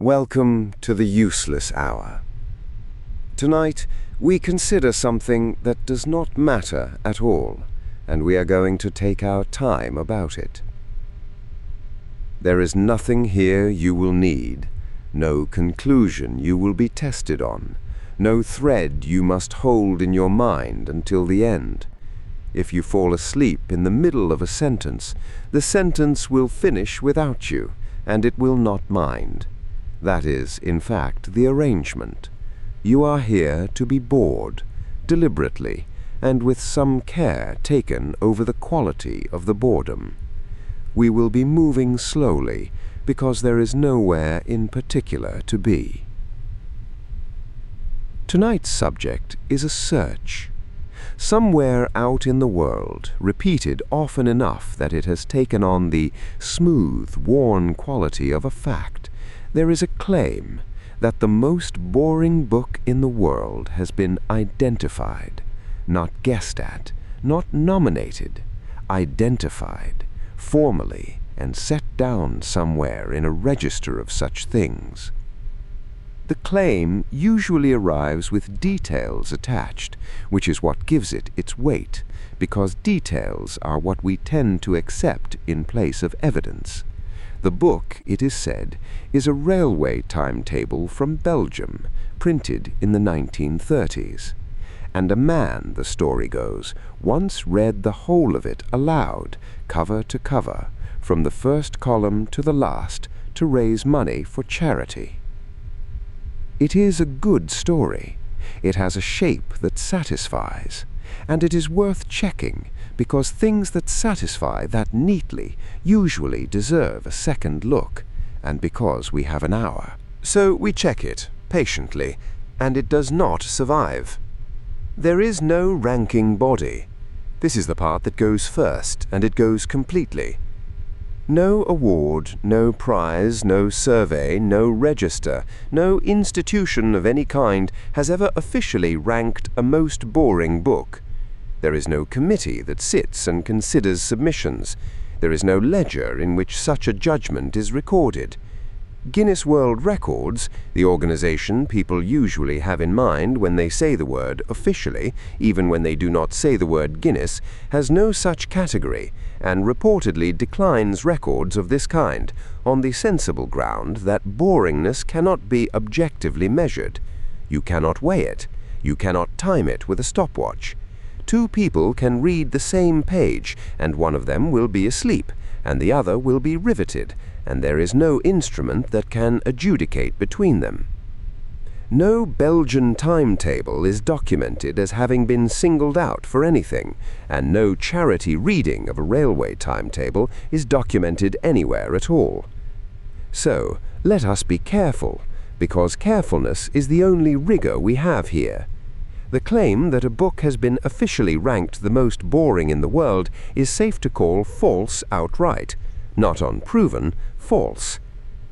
Welcome to the useless hour. Tonight, we consider something that does not matter at all, and we are going to take our time about it. There is nothing here you will need, no conclusion you will be tested on, no thread you must hold in your mind until the end. If you fall asleep in the middle of a sentence, the sentence will finish without you, and it will not mind. That is, in fact, the arrangement. You are here to be bored, deliberately, and with some care taken over the quality of the boredom. We will be moving slowly, because there is nowhere in particular to be. Tonight's subject is a search. Somewhere out in the world, repeated often enough that it has taken on the smooth, worn quality of a fact, there is a claim that the most boring book in the world has been identified, not guessed at, not nominated, identified, formally, and set down somewhere in a register of such things. The claim usually arrives with details attached, which is what gives it its weight, because details are what we tend to accept in place of evidence. The book, it is said, is a railway timetable from Belgium, printed in the 1930s. And a man, the story goes, once read the whole of it aloud, cover to cover, from the first column to the last, to raise money for charity. It is a good story. It has a shape that satisfies, and it is worth checking, because things that satisfy that neatly usually deserve a second look, and because we have an hour. So we check it, patiently, and it does not survive. There is no ranking body. This is the part that goes first, and it goes completely. No award, no prize, no survey, no register, no institution of any kind has ever officially ranked a most boring book. There is no committee that sits and considers submissions. There is no ledger in which such a judgment is recorded. Guinness World Records, the organization people usually have in mind when they say the word officially, even when they do not say the word Guinness, has no such category, and reportedly declines records of this kind, on the sensible ground that boringness cannot be objectively measured. You cannot weigh it. You cannot time it with a stopwatch. Two people can read the same page, and one of them will be asleep, and the other will be riveted, and there is no instrument that can adjudicate between them. No Belgian timetable is documented as having been singled out for anything, and no charity reading of a railway timetable is documented anywhere at all. So, let us be careful, because carefulness is the only rigor we have here. The claim that a book has been officially ranked the most boring in the world is safe to call false outright. Not unproven, false.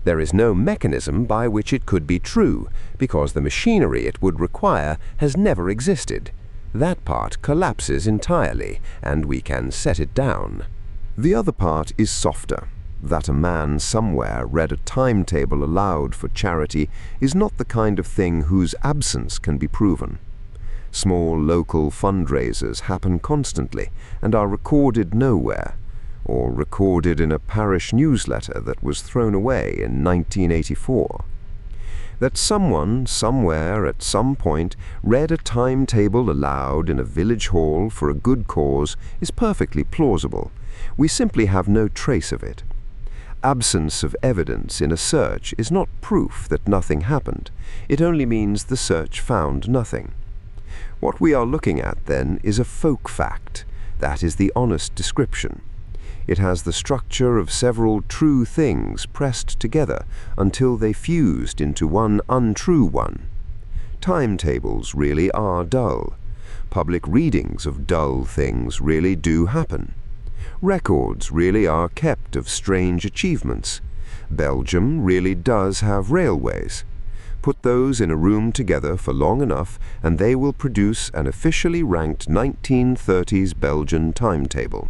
There is no mechanism by which it could be true, because the machinery it would require has never existed. That part collapses entirely, and we can set it down. The other part is softer. That a man somewhere read a timetable aloud for charity is not the kind of thing whose absence can be proven. Small local fundraisers happen constantly and are recorded nowhere, or recorded in a parish newsletter that was thrown away in 1984. That someone, somewhere, at some point, read a timetable aloud in a village hall for a good cause is perfectly plausible. We simply have no trace of it. Absence of evidence in a search is not proof that nothing happened. It only means the search found nothing. What we are looking at, then, is a folk fact. That is the honest description. It has the structure of several true things pressed together until they fused into one untrue one. Timetables really are dull. Public readings of dull things really do happen. Records really are kept of strange achievements. Belgium really does have railways. Put those in a room together for long enough, and they will produce an officially ranked 1930s Belgian timetable.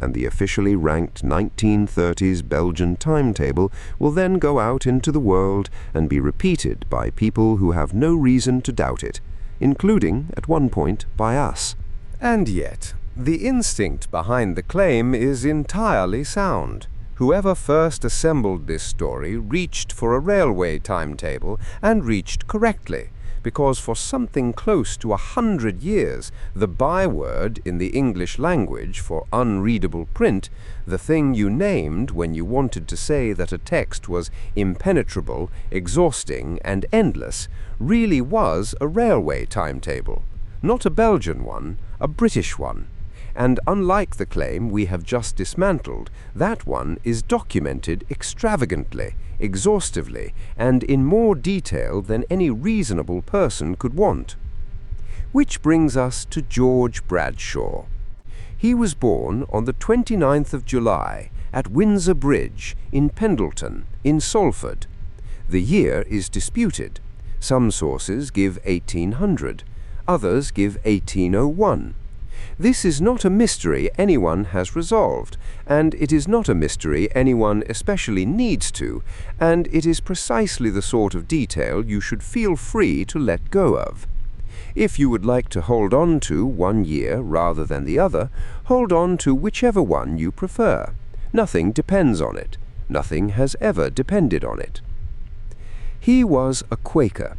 and the officially ranked 1930s Belgian timetable will then go out into the world and be repeated by people who have no reason to doubt it, including, at one point, by us. And yet, the instinct behind the claim is entirely sound. Whoever first assembled this story reached for a railway timetable and reached correctly, because for something close to 100 years, the byword in the English language for unreadable print, the thing you named when you wanted to say that a text was impenetrable, exhausting, and endless, really was a railway timetable. Not a Belgian one, a British one. And unlike the claim we have just dismantled, that one is documented extravagantly, exhaustively, and in more detail than any reasonable person could want. Which brings us to George Bradshaw. He was born on the 29th of July at Windsor Bridge in Pendleton, in Salford. The year is disputed. Some sources give 1800, others give 1801. This is not a mystery anyone has resolved, and it is not a mystery anyone especially needs to, and it is precisely the sort of detail you should feel free to let go of. If you would like to hold on to one year rather than the other, hold on to whichever one you prefer. Nothing depends on it. Nothing has ever depended on it. He was a Quaker.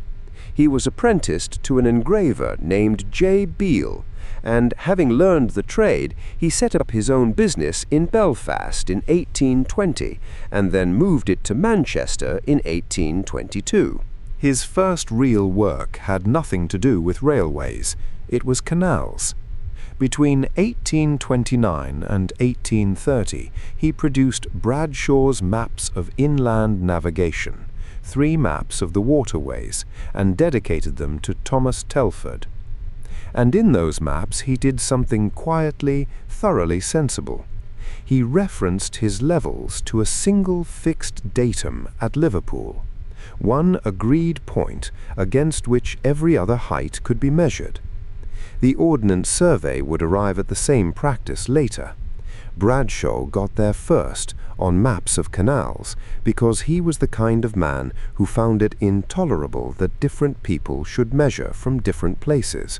He was apprenticed to an engraver named J. Beale, and having learned the trade, he set up his own business in Belfast in 1820, and then moved it to Manchester in 1822. His first real work had nothing to do with railways. It was canals. Between 1829 and 1830, he produced Bradshaw's Maps of Inland Navigation, 3 maps of the waterways, and dedicated them to Thomas Telford. And in those maps he did something quietly, thoroughly sensible. He referenced his levels to a single fixed datum at Liverpool, one agreed point against which every other height could be measured. The Ordnance Survey would arrive at the same practice later. Bradshaw got there first on maps of canals because he was the kind of man who found it intolerable that different people should measure from different places.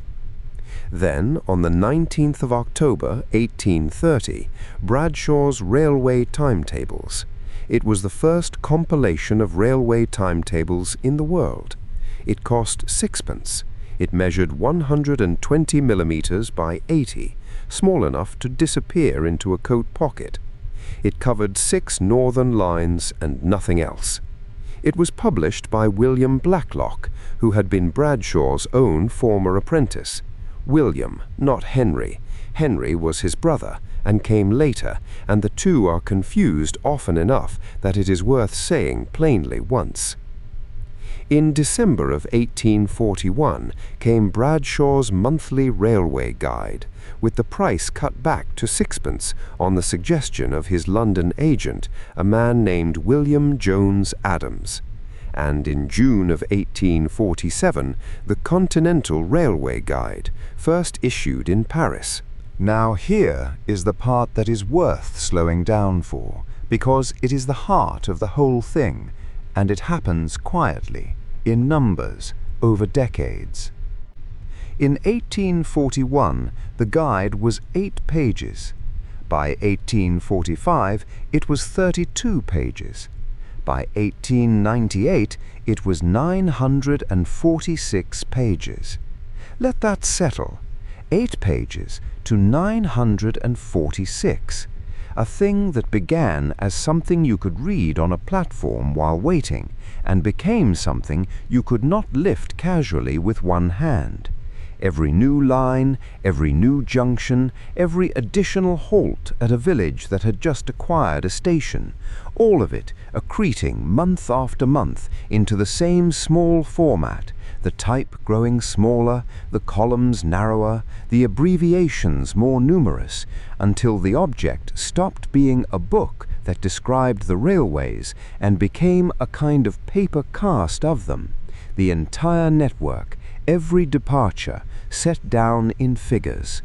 Then, on the 19th of October, 1830, Bradshaw's Railway Timetables. It was the first compilation of railway timetables in the world. It cost 6pence. It measured 120 millimeters by 80, small enough to disappear into a coat pocket. It covered 6 northern lines and nothing else. It was published by William Blacklock, who had been Bradshaw's own former apprentice. William, not Henry. Henry was his brother, and came later, and the two are confused often enough that it is worth saying plainly once. In December of 1841 came Bradshaw's Monthly Railway Guide, with the price cut back to 6pence on the suggestion of his London agent, a man named William Jones Adams. And in June of 1847, the Continental Railway Guide, first issued in Paris. Now here is the part that is worth slowing down for, because it is the heart of the whole thing, and it happens quietly, in numbers, over decades. In 1841, the guide was 8 pages. By 1845, it was 32 pages. By 1898, it was 946 pages. Let that settle. 8 pages to 946. A thing that began as something you could read on a platform while waiting, and became something you could not lift casually with one hand. Every new line, every new junction, every additional halt at a village that had just acquired a station, all of it accreting month after month into the same small format, the type growing smaller, the columns narrower, the abbreviations more numerous, until the object stopped being a book that described the railways and became a kind of paper cast of them, the entire network, every departure, set down in figures.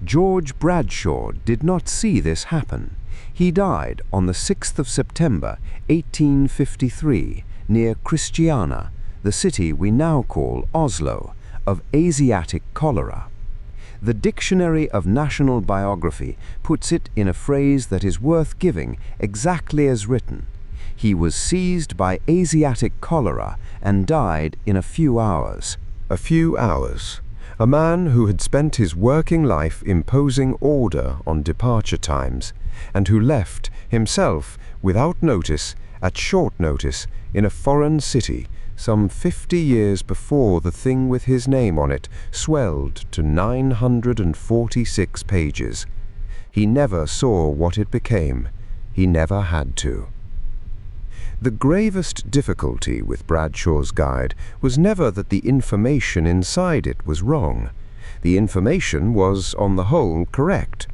George Bradshaw did not see this happen. He died on the 6th of September, 1853, near Christiania, the city we now call Oslo, of Asiatic cholera. The Dictionary of National Biography puts it in a phrase that is worth giving exactly as written. He was seized by Asiatic cholera and died in a few hours. A few hours. A man who had spent his working life imposing order on departure times, and who left himself without notice, at short notice, in a foreign city, some 50 years before the thing with his name on it swelled to 946 pages. He never saw what it became. He never had to. The gravest difficulty with Bradshaw's guide was never that the information inside it was wrong. The information was, on the whole, correct.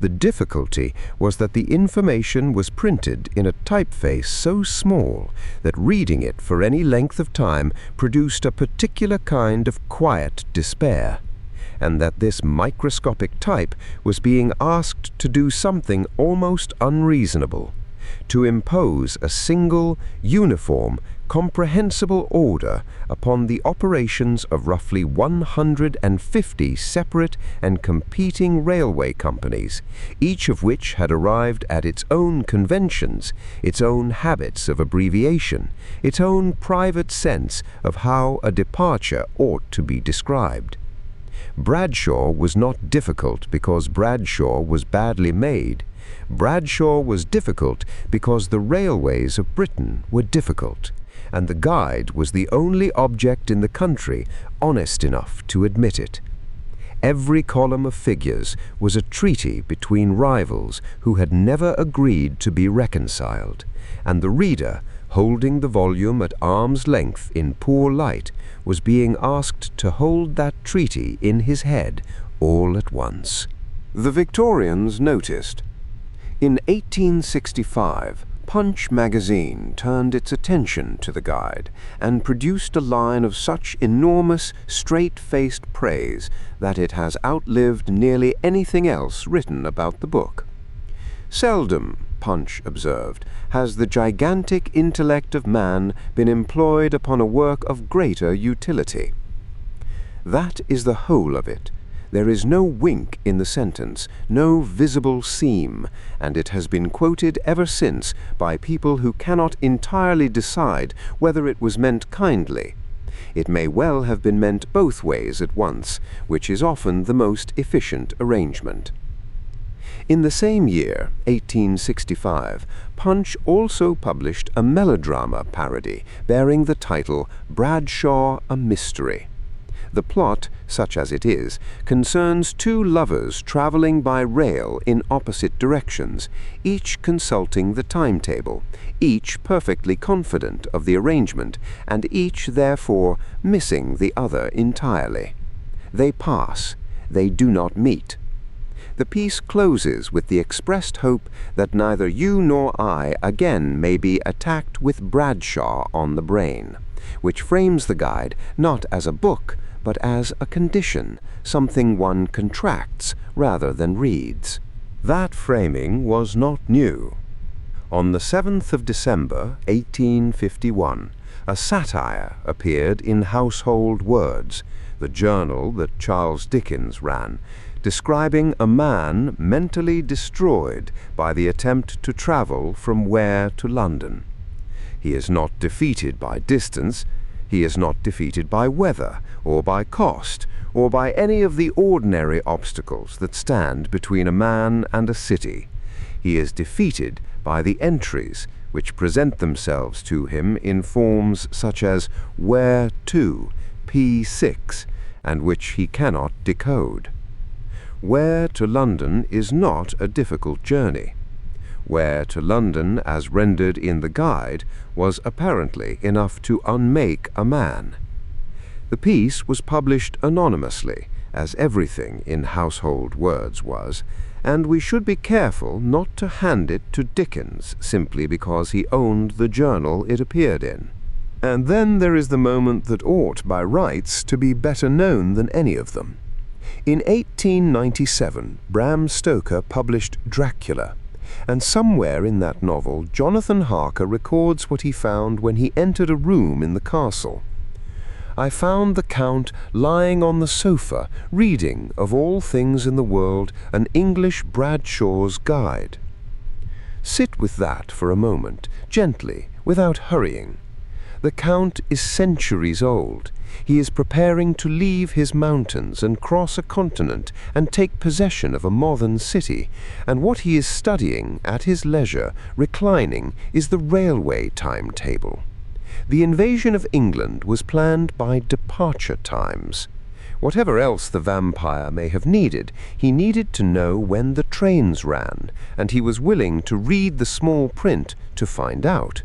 The difficulty was that the information was printed in a typeface so small that reading it for any length of time produced a particular kind of quiet despair, and that this microscopic type was being asked to do something almost unreasonable, to impose a single, uniform, comprehensible order upon the operations of roughly 150 separate and competing railway companies, each of which had arrived at its own conventions, its own habits of abbreviation, its own private sense of how a departure ought to be described. Bradshaw was not difficult because Bradshaw was badly made. Bradshaw was difficult because the railways of Britain were difficult, and the guide was the only object in the country honest enough to admit it. Every column of figures was a treaty between rivals who had never agreed to be reconciled, and the reader, holding the volume at arm's length in poor light, was being asked to hold that treaty in his head all at once. The Victorians noticed. In 1865, Punch magazine turned its attention to the guide and produced a line of such enormous, straight-faced praise that it has outlived nearly anything else written about the book. Seldom, Punch observed, has the gigantic intellect of man been employed upon a work of greater utility. That is the whole of it. There is no wink in the sentence, no visible seam, and it has been quoted ever since by people who cannot entirely decide whether it was meant kindly. It may well have been meant both ways at once, which is often the most efficient arrangement. In the same year, 1865, Punch also published a melodrama parody bearing the title Bradshaw, a Mystery. The plot, such as it is, concerns two lovers traveling by rail in opposite directions, each consulting the timetable, each perfectly confident of the arrangement, and each, therefore, missing the other entirely. They pass. They do not meet. The piece closes with the expressed hope that neither you nor I again may be attacked with Bradshaw on the brain, which frames the guide not as a book, but as a condition, something one contracts rather than reads. That framing was not new. On the 7th of December, 1851, a satire appeared in Household Words, the journal that Charles Dickens ran, describing a man mentally destroyed by the attempt to travel from Ware to London. He is not defeated by distance. He is not defeated by weather, or by cost, or by any of the ordinary obstacles that stand between a man and a city. He is defeated by the entries which present themselves to him in forms such as Where to, P6, and which he cannot decode. Where to London is not a difficult journey. Where to London, as rendered in the guide, was apparently enough to unmake a man. The piece was published anonymously, as everything in Household Words was, and we should be careful not to hand it to Dickens simply because he owned the journal it appeared in. And then there is the moment that ought, by rights, to be better known than any of them. In 1897, Bram Stoker published Dracula, and somewhere in that novel, Jonathan Harker records what he found when he entered a room in the castle. "I found the Count lying on the sofa, reading, of all things in the world, an English Bradshaw's Guide." Sit with that for a moment, gently, without hurrying. The Count is centuries old. He is preparing to leave his mountains and cross a continent and take possession of a modern city, and what he is studying at his leisure, reclining, is the railway timetable. The invasion of England was planned by departure times. Whatever else the vampire may have needed, he needed to know when the trains ran, and he was willing to read the small print to find out.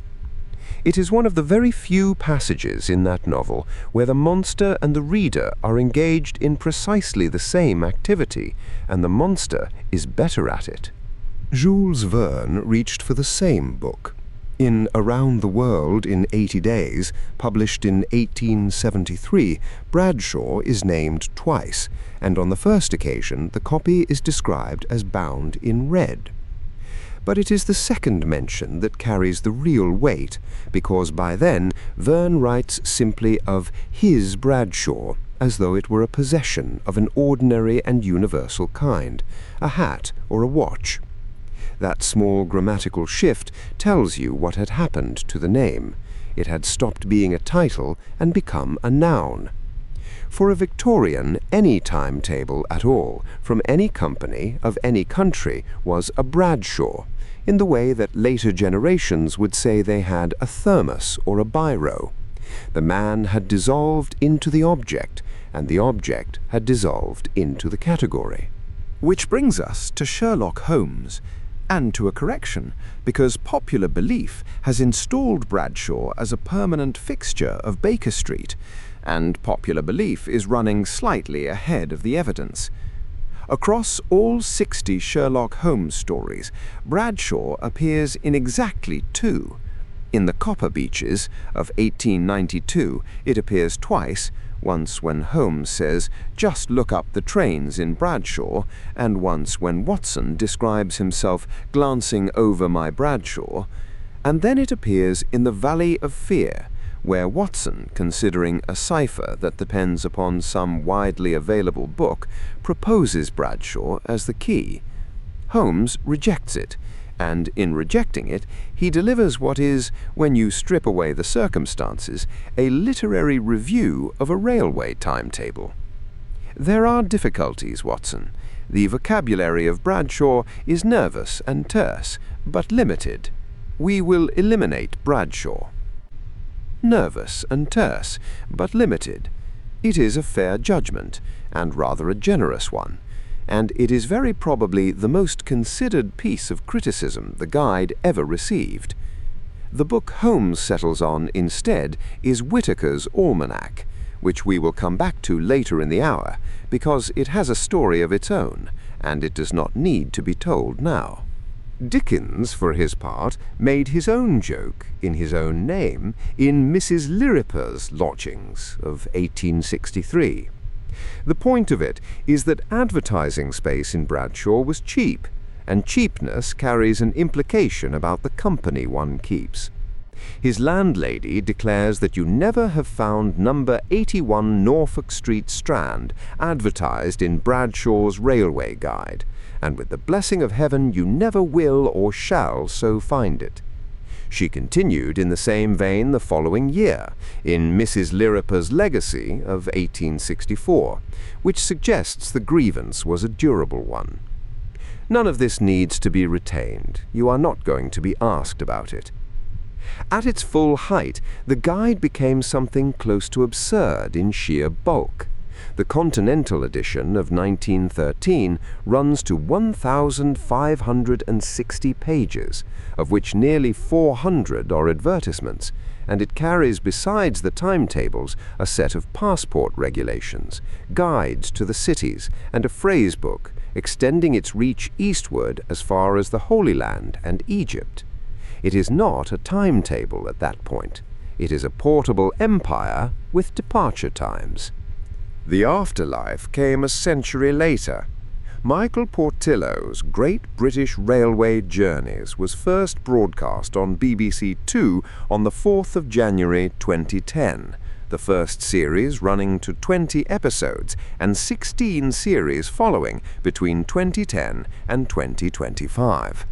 It is one of the very few passages in that novel where the monster and the reader are engaged in precisely the same activity, and the monster is better at it. Jules Verne reached for the same book. In Around the World in 80 Days, published in 1873, Bradshaw is named twice, and on the first occasion the copy is described as bound in red. But it is the second mention that carries the real weight, because by then Verne writes simply of his Bradshaw, as though it were a possession of an ordinary and universal kind, a hat or a watch. That small grammatical shift tells you what had happened to the name. It had stopped being a title and become a noun. For a Victorian, any timetable at all, from any company, of any country, was a Bradshaw, in the way that later generations would say they had a thermos or a biro. The man had dissolved into the object, and the object had dissolved into the category. Which brings us to Sherlock Holmes, and to a correction, because popular belief has installed Bradshaw as a permanent fixture of Baker Street, and popular belief is running slightly ahead of the evidence. Across all 60 Sherlock Holmes stories, Bradshaw appears in exactly 2. In The Copper Beeches of 1892, it appears twice, once when Holmes says, "Just look up the trains in Bradshaw," and once when Watson describes himself glancing over my Bradshaw, and then it appears in The Valley of Fear, where Watson, considering a cipher that depends upon some widely available book, proposes Bradshaw as the key. Holmes rejects it, and in rejecting it, he delivers what is, when you strip away the circumstances, a literary review of a railway timetable. There are difficulties, Watson. The vocabulary of Bradshaw is nervous and terse, but limited. We will eliminate Bradshaw. Nervous and terse, but limited. It is a fair judgment, and rather a generous one, and it is very probably the most considered piece of criticism the Guide ever received. The book Holmes settles on, instead, is Whitaker's Almanack, which we will come back to later in the hour, because it has a story of its own, and it does not need to be told now. Dickens, for his part, made his own joke, in his own name, in Mrs. Lirriper's Lodgings of 1863. The point of it is that advertising space in Bradshaw was cheap, and cheapness carries an implication about the company one keeps. His landlady declares that you never have found number 81 Norfolk Street Strand advertised in Bradshaw's Railway Guide, and with the blessing of heaven you never will or shall so find it. She continued in the same vein the following year, in Mrs. Lirriper's Legacy of 1864, which suggests the grievance was a durable one. None of this needs to be retained. You are not going to be asked about it. At its full height, the Guide became something close to absurd in sheer bulk. The Continental edition of 1913 runs to 1,560 pages, of which nearly 400 are advertisements, and it carries besides the timetables a set of passport regulations, guides to the cities, and a phrase book, extending its reach eastward as far as the Holy Land and Egypt. It is not a timetable at that point. It is a portable empire with departure times. The afterlife came a century later. Michael Portillo's Great British Railway Journeys was first broadcast on BBC Two on the 4th of January 2010, the first series running to 20 episodes and 16 series following between 2010 and 2025.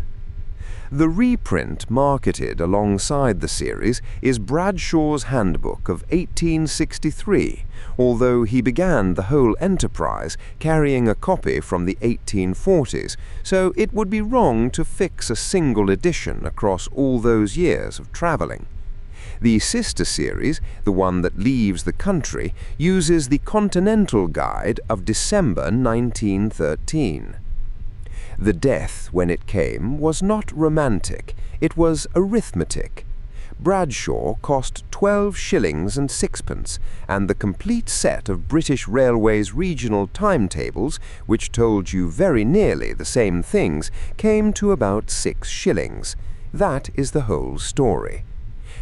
The reprint marketed alongside the series is Bradshaw's Handbook of 1863, although he began the whole enterprise carrying a copy from the 1840s, so it would be wrong to fix a single edition across all those years of travelling. The sister series, the one that leaves the country, uses the Continental Guide of December 1913. The death, when it came, was not romantic, it was arithmetic. Bradshaw cost 12 shillings and sixpence, and the complete set of British Railways regional timetables, which told you very nearly the same things, came to about 6 shillings. That is the whole story.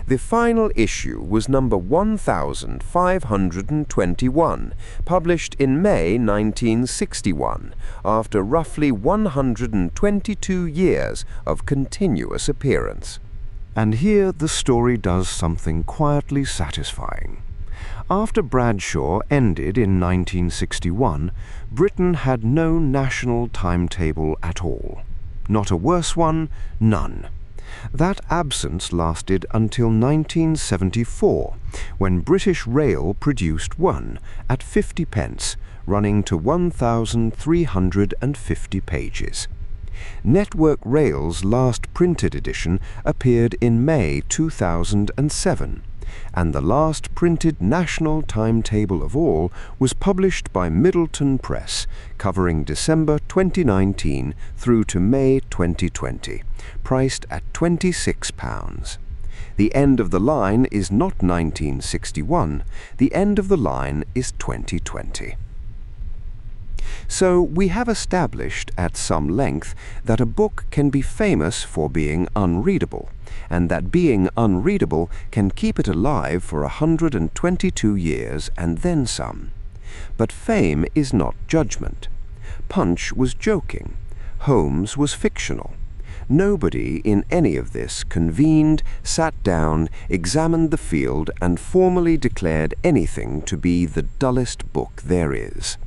The final issue was number 1521, published in May 1961, after roughly 122 years of continuous appearance. And here the story does something quietly satisfying. After Bradshaw ended in 1961, Britain had no national timetable at all. Not a worse one, none. That absence lasted until 1974, when British Rail produced one at 50 pence, running to 1,350 pages. Network Rail's last printed edition appeared in May 2007, and the last printed national timetable of all was published by Middleton Press, covering December 2019 through to May 2020, priced at £26. The end of the line is not 1961, the end of the line is 2020. So we have established at some length that a book can be famous for being unreadable, and that being unreadable can keep it alive for 122 years and then some. But fame is not judgment. Punch was joking. Holmes was fictional. Nobody in any of this convened, sat down, examined the field, and formally declared anything to be the dullest book there is.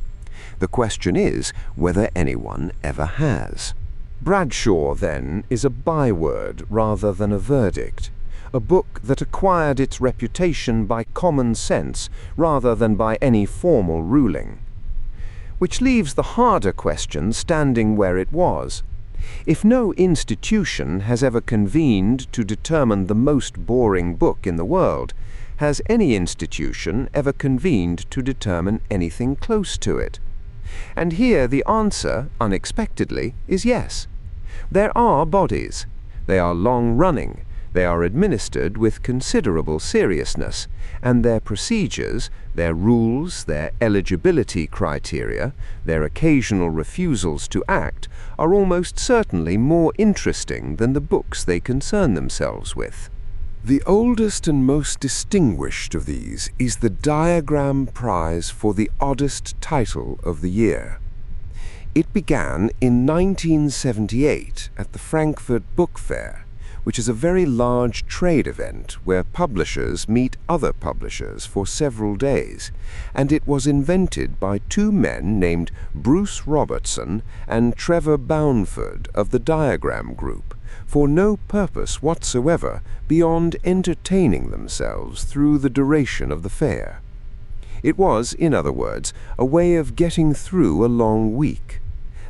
The question is whether anyone ever has. Bradshaw, then, is a byword rather than a verdict, a book that acquired its reputation by common sense rather than by any formal ruling. Which leaves the harder question standing where it was. If no institution has ever convened to determine the most boring book in the world, has any institution ever convened to determine anything close to it? And here the answer, unexpectedly, is yes. There are bodies. They are long-running. They are administered with considerable seriousness, and their procedures, their rules, their eligibility criteria, their occasional refusals to act, are almost certainly more interesting than the books they concern themselves with. The oldest and most distinguished of these is the Diagram Prize for the oddest title of the year. It began in 1978 at the Frankfurt Book Fair, which is a very large trade event where publishers meet other publishers for several days, and it was invented by two men named Bruce Robertson and Trevor Boundford of the Diagram Group, for no purpose whatsoever beyond entertaining themselves through the duration of the fair. It was, in other words, a way of getting through a long week.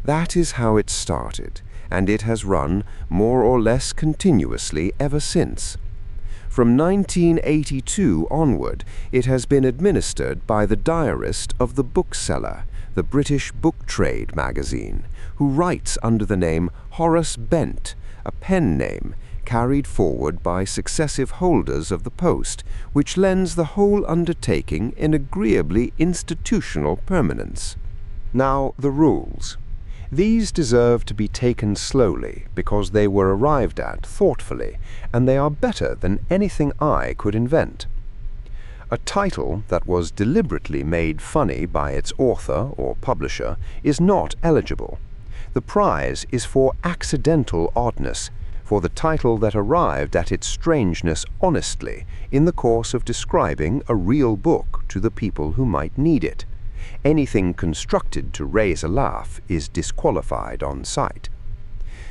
That is how it started, and it has run more or less continuously ever since. From 1982 onward, it has been administered by the diarist of The Bookseller, the British book trade magazine, who writes under the name Horace Bent, a pen name carried forward by successive holders of the post, which lends the whole undertaking an agreeably institutional permanence. Now, the rules. These deserve to be taken slowly because they were arrived at thoughtfully, and they are better than anything I could invent. A title that was deliberately made funny by its author or publisher is not eligible. The prize is for accidental oddness, for the title that arrived at its strangeness honestly in the course of describing a real book to the people who might need it. Anything constructed to raise a laugh is disqualified on sight.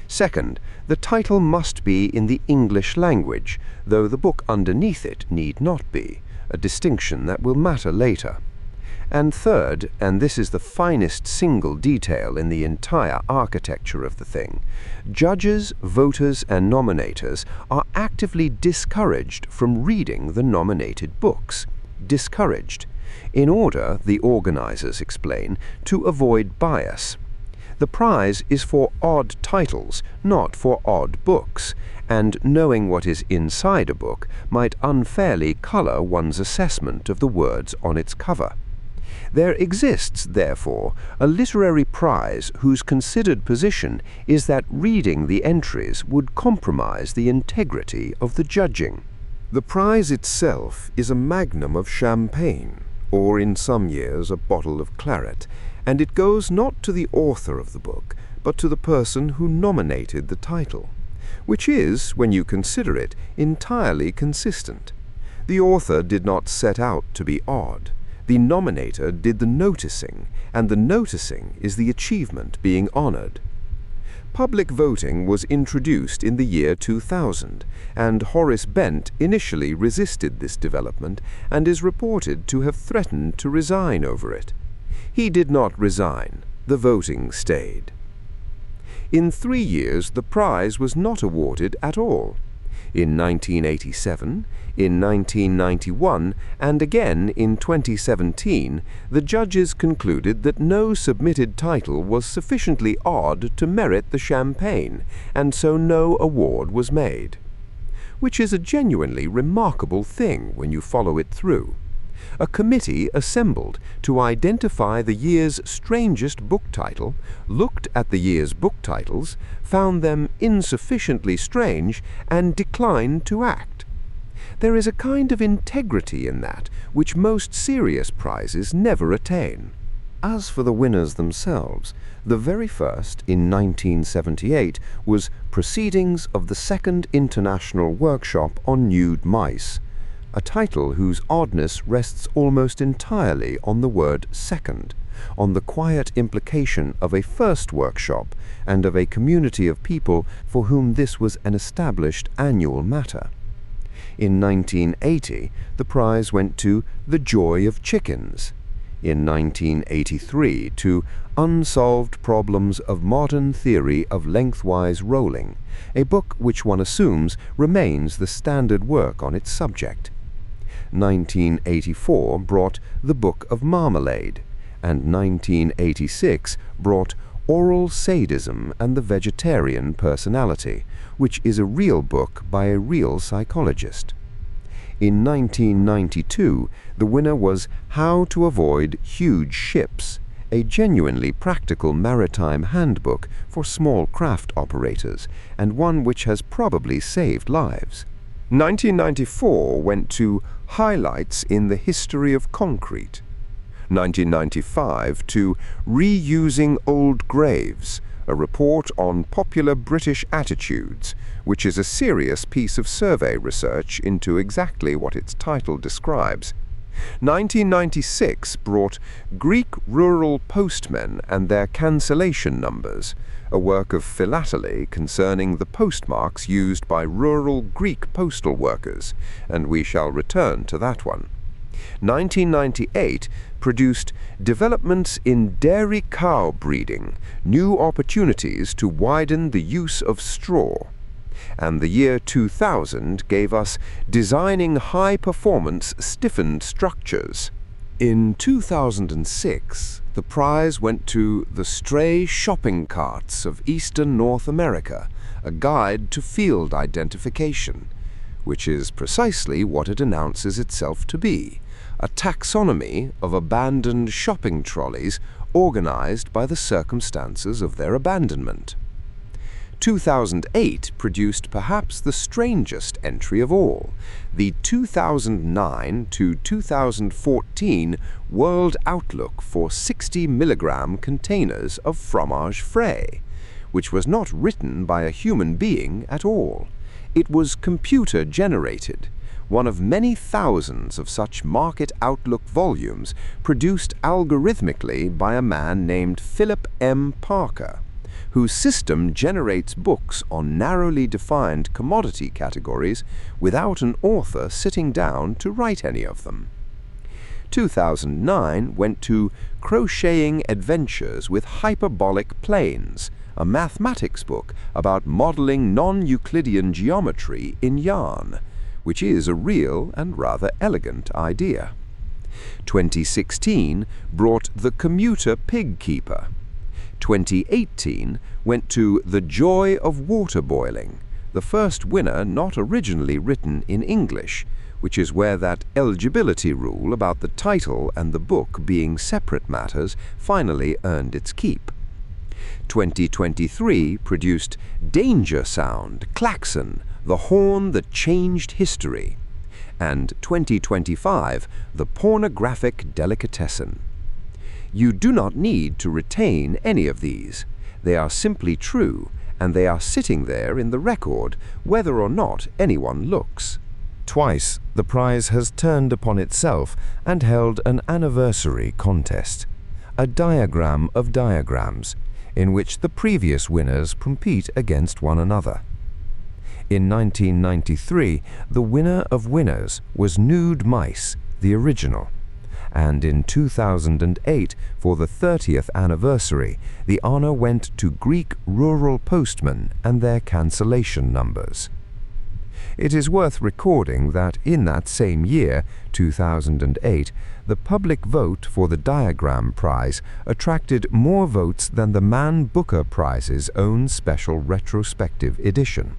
Second, the title must be in the English language, though the book underneath it need not be, a distinction that will matter later. And third, and this is the finest single detail in the entire architecture of the thing, judges, voters, and nominators are actively discouraged from reading the nominated books. Discouraged, in order, the organizers explain, to avoid bias. The prize is for odd titles, not for odd books, and knowing what is inside a book might unfairly color one's assessment of the words on its cover. There exists, therefore, a literary prize whose considered position is that reading the entries would compromise the integrity of the judging. The prize itself is a magnum of champagne, or in some years a bottle of claret, and it goes not to the author of the book, but to the person who nominated the title, which is, when you consider it, entirely consistent. The author did not set out to be odd. The nominator did the noticing, and the noticing is the achievement being honored. Public voting was introduced in the year 2000, and Horace Bent initially resisted this development and is reported to have threatened to resign over it. He did not resign. The voting stayed. In 3 years, the prize was not awarded at all. In 1987, in 1991, and again in 2017, the judges concluded that no submitted title was sufficiently odd to merit the champagne, and so no award was made. Which is a genuinely remarkable thing when you follow it through. A committee assembled to identify the year's strangest book title, looked at the year's book titles, found them insufficiently strange, and declined to act. There is a kind of integrity in that which most serious prizes never attain. As for the winners themselves, the very first, in 1978, was Proceedings of the Second International Workshop on Nude Mice, a title whose oddness rests almost entirely on the word second, on the quiet implication of a first workshop and of a community of people for whom this was an established annual matter. In 1980, the prize went to The Joy of Chickens. In 1983 to Unsolved Problems of Modern Theory of Lengthwise Rolling, a book which one assumes remains the standard work on its subject. 1984 brought The Book of Marmalade, and 1986 brought Oral Sadism and the Vegetarian Personality, which is a real book by a real psychologist. In 1992, the winner was How to Avoid Huge Ships, a genuinely practical maritime handbook for small craft operators, and one which has probably saved lives. 1994 went to Highlights in the History of Concrete. 1995 to Reusing Old Graves, a report on popular British attitudes, which is a serious piece of survey research into exactly what its title describes. 1996 brought Greek Rural Postmen and Their Cancellation Numbers, a work of philately concerning the postmarks used by rural Greek postal workers, and we shall return to that one. 1998 produced Developments in Dairy Cow Breeding, New Opportunities to Widen the Use of Straw. And the year 2000 gave us Designing High-Performance Stiffened Structures. In 2006, the prize went to The Stray Shopping Carts of Eastern North America, a guide to field identification, which is precisely what it announces itself to be, a taxonomy of abandoned shopping trolleys organized by the circumstances of their abandonment. 2008 produced perhaps the strangest entry of all, the 2009 to 2014 World Outlook for 60 milligram containers of fromage frais, which was not written by a human being at all. It was computer-generated, one of many thousands of such market outlook volumes produced algorithmically by a man named Philip M. Parker, whose system generates books on narrowly defined commodity categories without an author sitting down to write any of them. 2009 went to Crocheting Adventures with Hyperbolic Planes, a mathematics book about modeling non-Euclidean geometry in yarn, which is a real and rather elegant idea. 2016 brought The Commuter Pig Keeper. 2018 went to The Joy of Water Boiling, the first winner not originally written in English, which is where that eligibility rule about the title and the book being separate matters finally earned its keep. 2023 produced Danger Sound, Klaxon, the Horn That Changed History, and 2025, The Pornographic Delicatessen. You do not need to retain any of these. They are simply true, and they are sitting there in the record whether or not anyone looks. Twice, the prize has turned upon itself and held an anniversary contest, a diagram of diagrams, in which the previous winners compete against one another. In 1993, the winner of winners was Nude Mice, the original. And in 2008, for the 30th anniversary, the honor went to Greek rural postmen and their cancellation numbers. It is worth recording that in that same year, 2008, the public vote for the Diagram Prize attracted more votes than the Man Booker Prize's own special retrospective edition,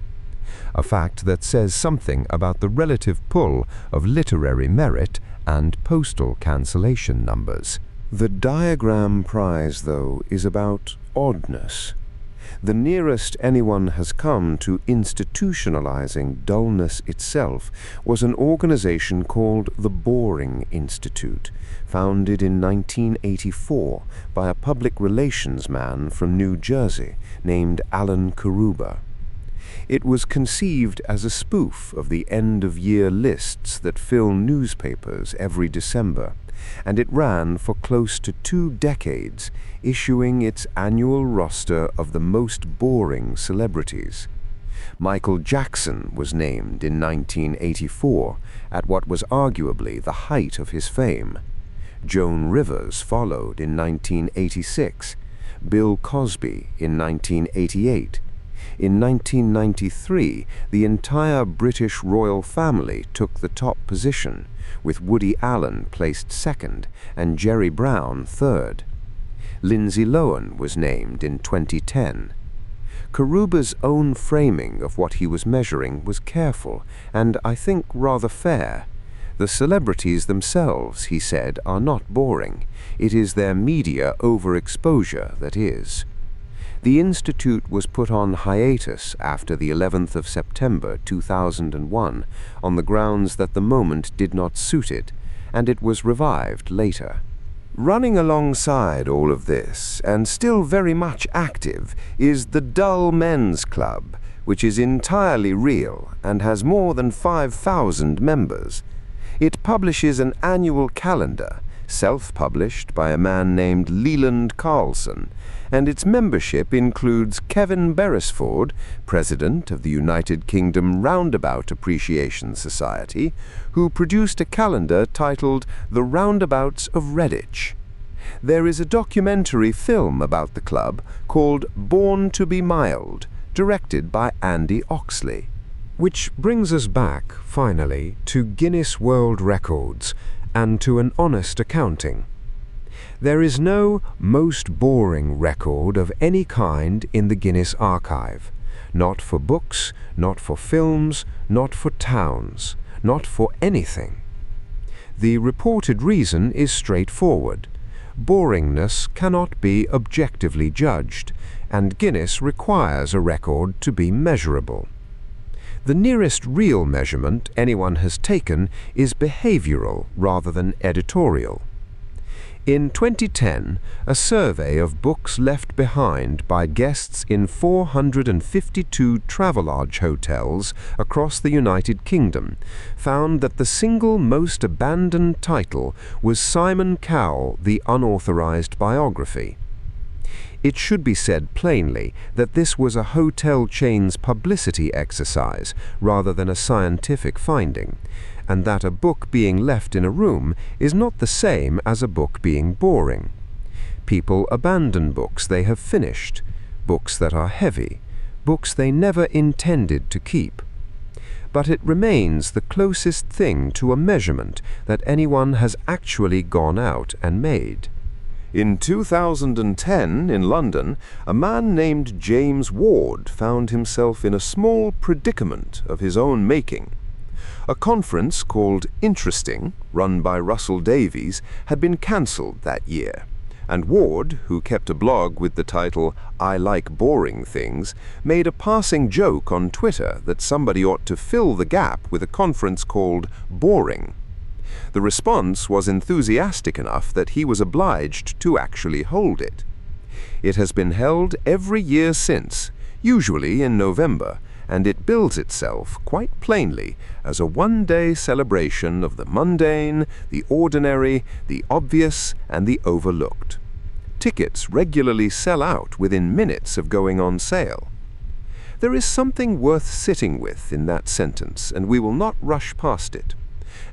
a fact that says something about the relative pull of literary merit and postal cancellation numbers. The Diagram Prize, though, is about oddness. The nearest anyone has come to institutionalizing dullness itself was an organization called the Boring Institute, founded in 1984 by a public relations man from New Jersey named Alan Karuba. It was conceived as a spoof of the end-of-year lists that fill newspapers every December, and it ran for close to 2 decades, issuing its annual roster of the most boring celebrities. Michael Jackson was named in 1984, at what was arguably the height of his fame. Joan Rivers followed in 1986, Bill Cosby in 1988. In 1993, the entire British royal family took the top position, with Woody Allen placed second and Jerry Brown third. Lindsay Lohan was named in 2010. Karuba's own framing of what he was measuring was careful and, I think, rather fair. The celebrities themselves, he said, are not boring. It is their media overexposure that is. The Institute was put on hiatus after the 11th of September 2001 on the grounds that the moment did not suit it, and it was revived later. Running alongside all of this, and still very much active, is the Dull Men's Club, which is entirely real and has more than 5,000 members. It publishes an annual calendar, self-published by a man named Leland Carlson, and its membership includes Kevin Beresford, president of the United Kingdom Roundabout Appreciation Society, who produced a calendar titled The Roundabouts of Redditch. There is a documentary film about the club called Born to be Mild, directed by Andy Oxley. Which brings us back, finally, to Guinness World Records and to an honest accounting. There is no most boring record of any kind in the Guinness archive, not for books, not for films, not for towns, not for anything. The reported reason is straightforward. boringness cannot be objectively judged, and Guinness requires a record to be measurable. The nearest real measurement anyone has taken is behavioral rather than editorial. In 2010, a survey of books left behind by guests in 452 Travelodge hotels across the United Kingdom found that the single most abandoned title was Simon Cowell, The Unauthorized Biography. It should be said plainly that this was a hotel chain's publicity exercise rather than a scientific finding, and that a book being left in a room is not the same as a book being boring. People abandon books they have finished, books that are heavy, books they never intended to keep. But it remains the closest thing to a measurement that anyone has actually gone out and made. In 2010, in London, a man named James Ward found himself in a small predicament of his own making. A conference called Interesting, run by Russell Davies, had been cancelled that year, and Ward, who kept a blog with the title "I Like Boring Things," made a passing joke on Twitter that somebody ought to fill the gap with a conference called Boring. The response was enthusiastic enough that he was obliged to actually hold it. It has been held every year since, usually in November, and it bills itself quite plainly as a one-day celebration of the mundane, the ordinary, the obvious, and the overlooked. Tickets regularly sell out within minutes of going on sale. There is something worth sitting with in that sentence, and we will not rush past it.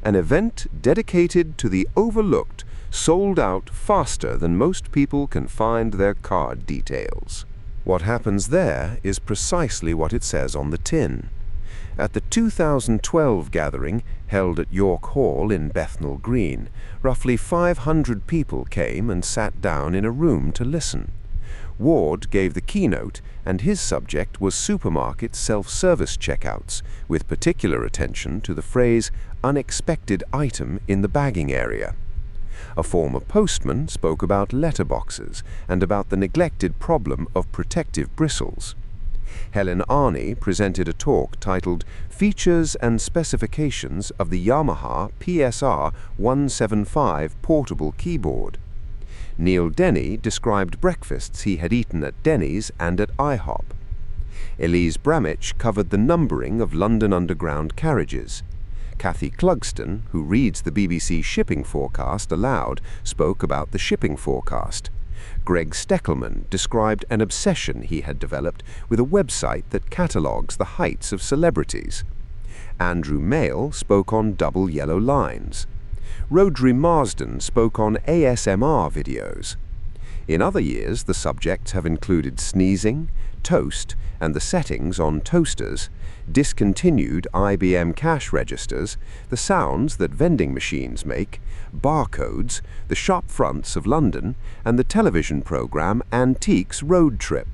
An event dedicated to the overlooked sold out faster than most people can find their card details. What happens there is precisely what it says on the tin. At the 2012 gathering, held at York Hall in Bethnal Green, roughly 500 people came and sat down in a room to listen. Ward gave the keynote, and his subject was supermarket self-service checkouts, with particular attention to the phrase "unexpected item" in the bagging area. A former postman spoke about letterboxes and about the neglected problem of protective bristles. Helen Arney presented a talk titled "Features and Specifications of the Yamaha PSR 175 Portable Keyboard." Neil Denny described breakfasts he had eaten at Denny's and at IHOP. Elise Bramich covered the numbering of London Underground carriages. Kathy Clugston, who reads the BBC shipping forecast aloud, spoke about the shipping forecast. Greg Steckelman described an obsession he had developed with a website that catalogues the heights of celebrities. Andrew Mail spoke on double yellow lines. Rhodri Marsden spoke on ASMR videos. In other years, the subjects have included sneezing, toast, and the settings on toasters, discontinued IBM cash registers, the sounds that vending machines make, barcodes, the shop fronts of London, and the television program Antiques Road Trip.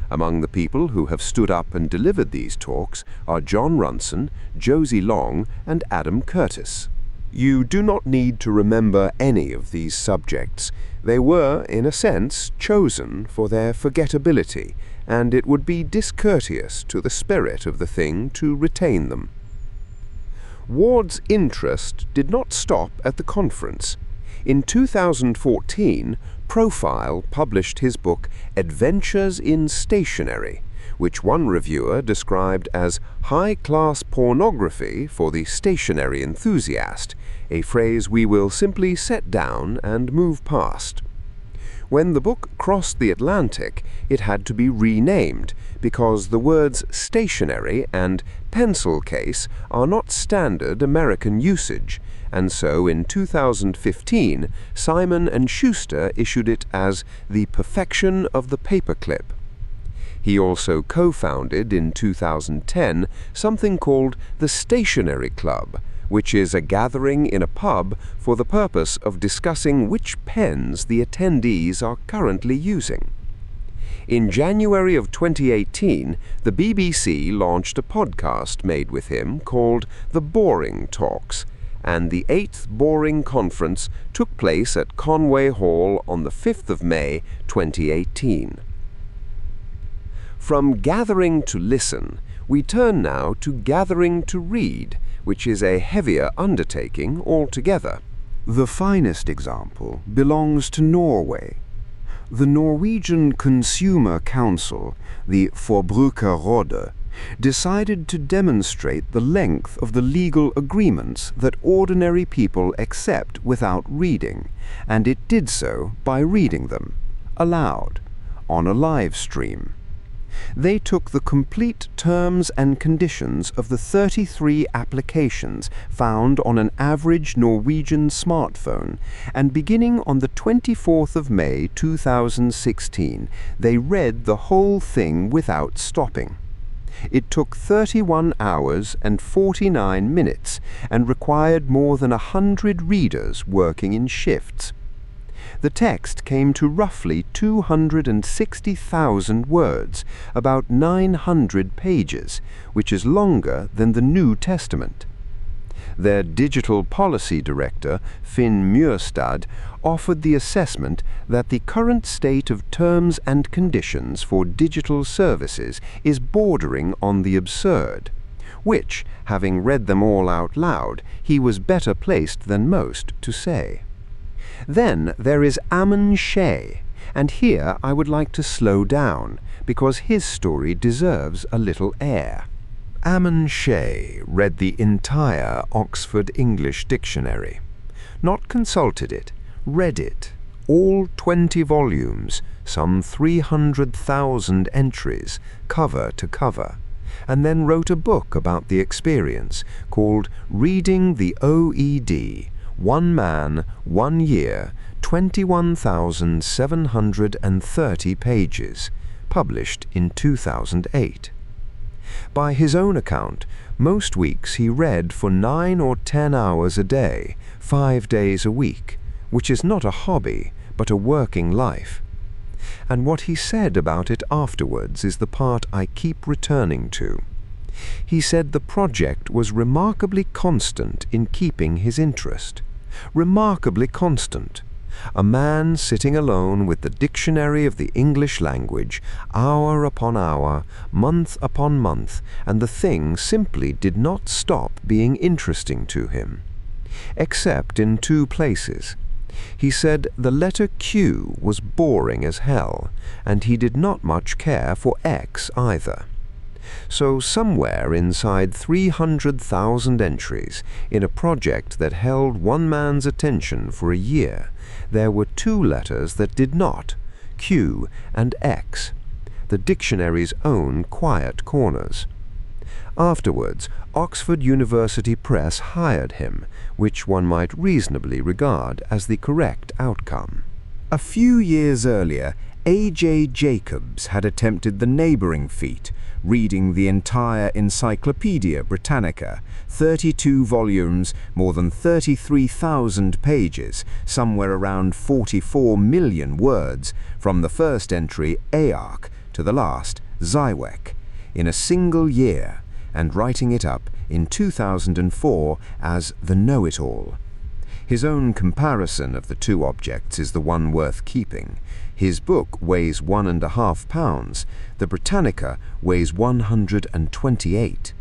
Among the people who have stood up and delivered these talks are John Runson, Josie Long, and Adam Curtis. You do not need to remember any of these subjects. They were, in a sense, chosen for their forgettability, and it would be discourteous to the spirit of the thing to retain them. Ward's interest did not stop at the conference. In 2014, Profile published his book Adventures in Stationery, which one reviewer described as high-class pornography for the stationery enthusiast, a phrase we will simply set down and move past. When the book crossed the Atlantic, it had to be renamed because the words stationery and pencil case are not standard American usage, and so in 2015, Simon & Schuster issued it as The Perfection of the Paperclip. He also co-founded in 2010 something called the Stationery Club, which is a gathering in a pub for the purpose of discussing which pens the attendees are currently using. In January of 2018, the BBC launched a podcast made with him called The Boring Talks, and the 8th Boring Conference took place at Conway Hall on the 5th of May 2018. From gathering to listen, we turn now to gathering to read, which is a heavier undertaking altogether. The finest example belongs to Norway. The Norwegian Consumer Council, the Forbrukerrådet, decided to demonstrate the length of the legal agreements that ordinary people accept without reading, and it did so by reading them, aloud, on a live stream. They took the complete terms and conditions of the 33 applications found on an average Norwegian smartphone, and beginning on the 24th of May 2016, they read the whole thing without stopping. It took 31 hours and 49 minutes and required more than 100 readers working in shifts. The text came to roughly 260,000 words, about 900 pages, which is longer than the New Testament. Their digital policy director, Finn Mjøstad, offered the assessment that the current state of terms and conditions for digital services is bordering on the absurd, which, having read them all out loud, he was better placed than most to say. Then there is Amon Shea, and here I would like to slow down, because his story deserves a little air. Amon Shea read the entire Oxford English Dictionary. Not consulted it, read it, all 20 volumes, some 300,000 entries, cover to cover, and then wrote a book about the experience called Reading the OED, 1 Man, 1 Year, 21,730 pages, published in 2008. By his own account, most weeks he read for 9 or 10 hours a day, 5 days a week, which is not a hobby, but a working life. And what he said about it afterwards is the part I keep returning to. He said the project was remarkably constant in keeping his interest. Remarkably constant. A man sitting alone with the dictionary of the English language, hour upon hour, month upon month, and the thing simply did not stop being interesting to him. Except in 2 places. He said the letter Q was boring as hell, and he did not much care for X either. So somewhere inside 300,000 entries, in a project that held one man's attention for a year, there were 2 letters that did not, Q and X, the dictionary's own quiet corners. Afterwards, Oxford University Press hired him, which one might reasonably regard as the correct outcome. A few years earlier, A.J. Jacobs had attempted the neighbouring feat, reading the entire Encyclopaedia Britannica, 32 volumes, more than 33,000 pages, somewhere around 44 million words, from the first entry, Earc, to the last, Zywick, in a single year, and writing it up in 2004 as the Know-It-All. His own comparison of the 2 objects is the one worth keeping. His book weighs 1.5 pounds. The Britannica weighs 128.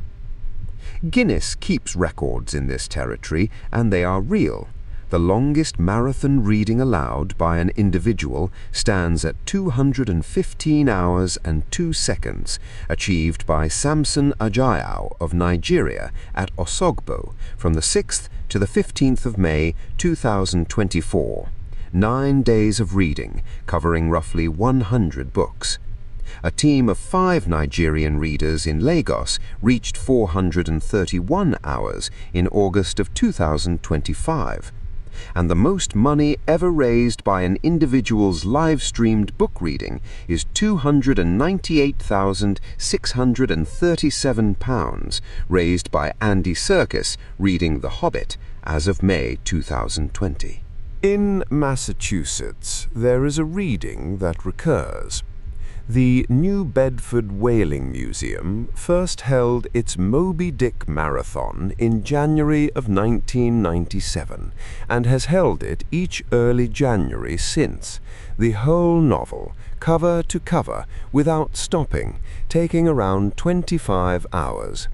Guinness keeps records in this territory, and they are real. The longest marathon reading aloud by an individual stands at 215 hours and 2 seconds, achieved by Samson Ajayi of Nigeria at Osogbo from the 6th to the 15th of May 2024. 9 days of reading, covering roughly 100 books. A team of 5 Nigerian readers in Lagos reached 431 hours in August of 2025. And the most money ever raised by an individual's live-streamed book reading is £298,637, raised by Andy Serkis reading The Hobbit as of May 2020. In Massachusetts, there is a reading that recurs. The New Bedford Whaling Museum first held its Moby Dick Marathon in January of 1997 and has held it each early January since, the whole novel, cover to cover, without stopping, taking around 25 hours.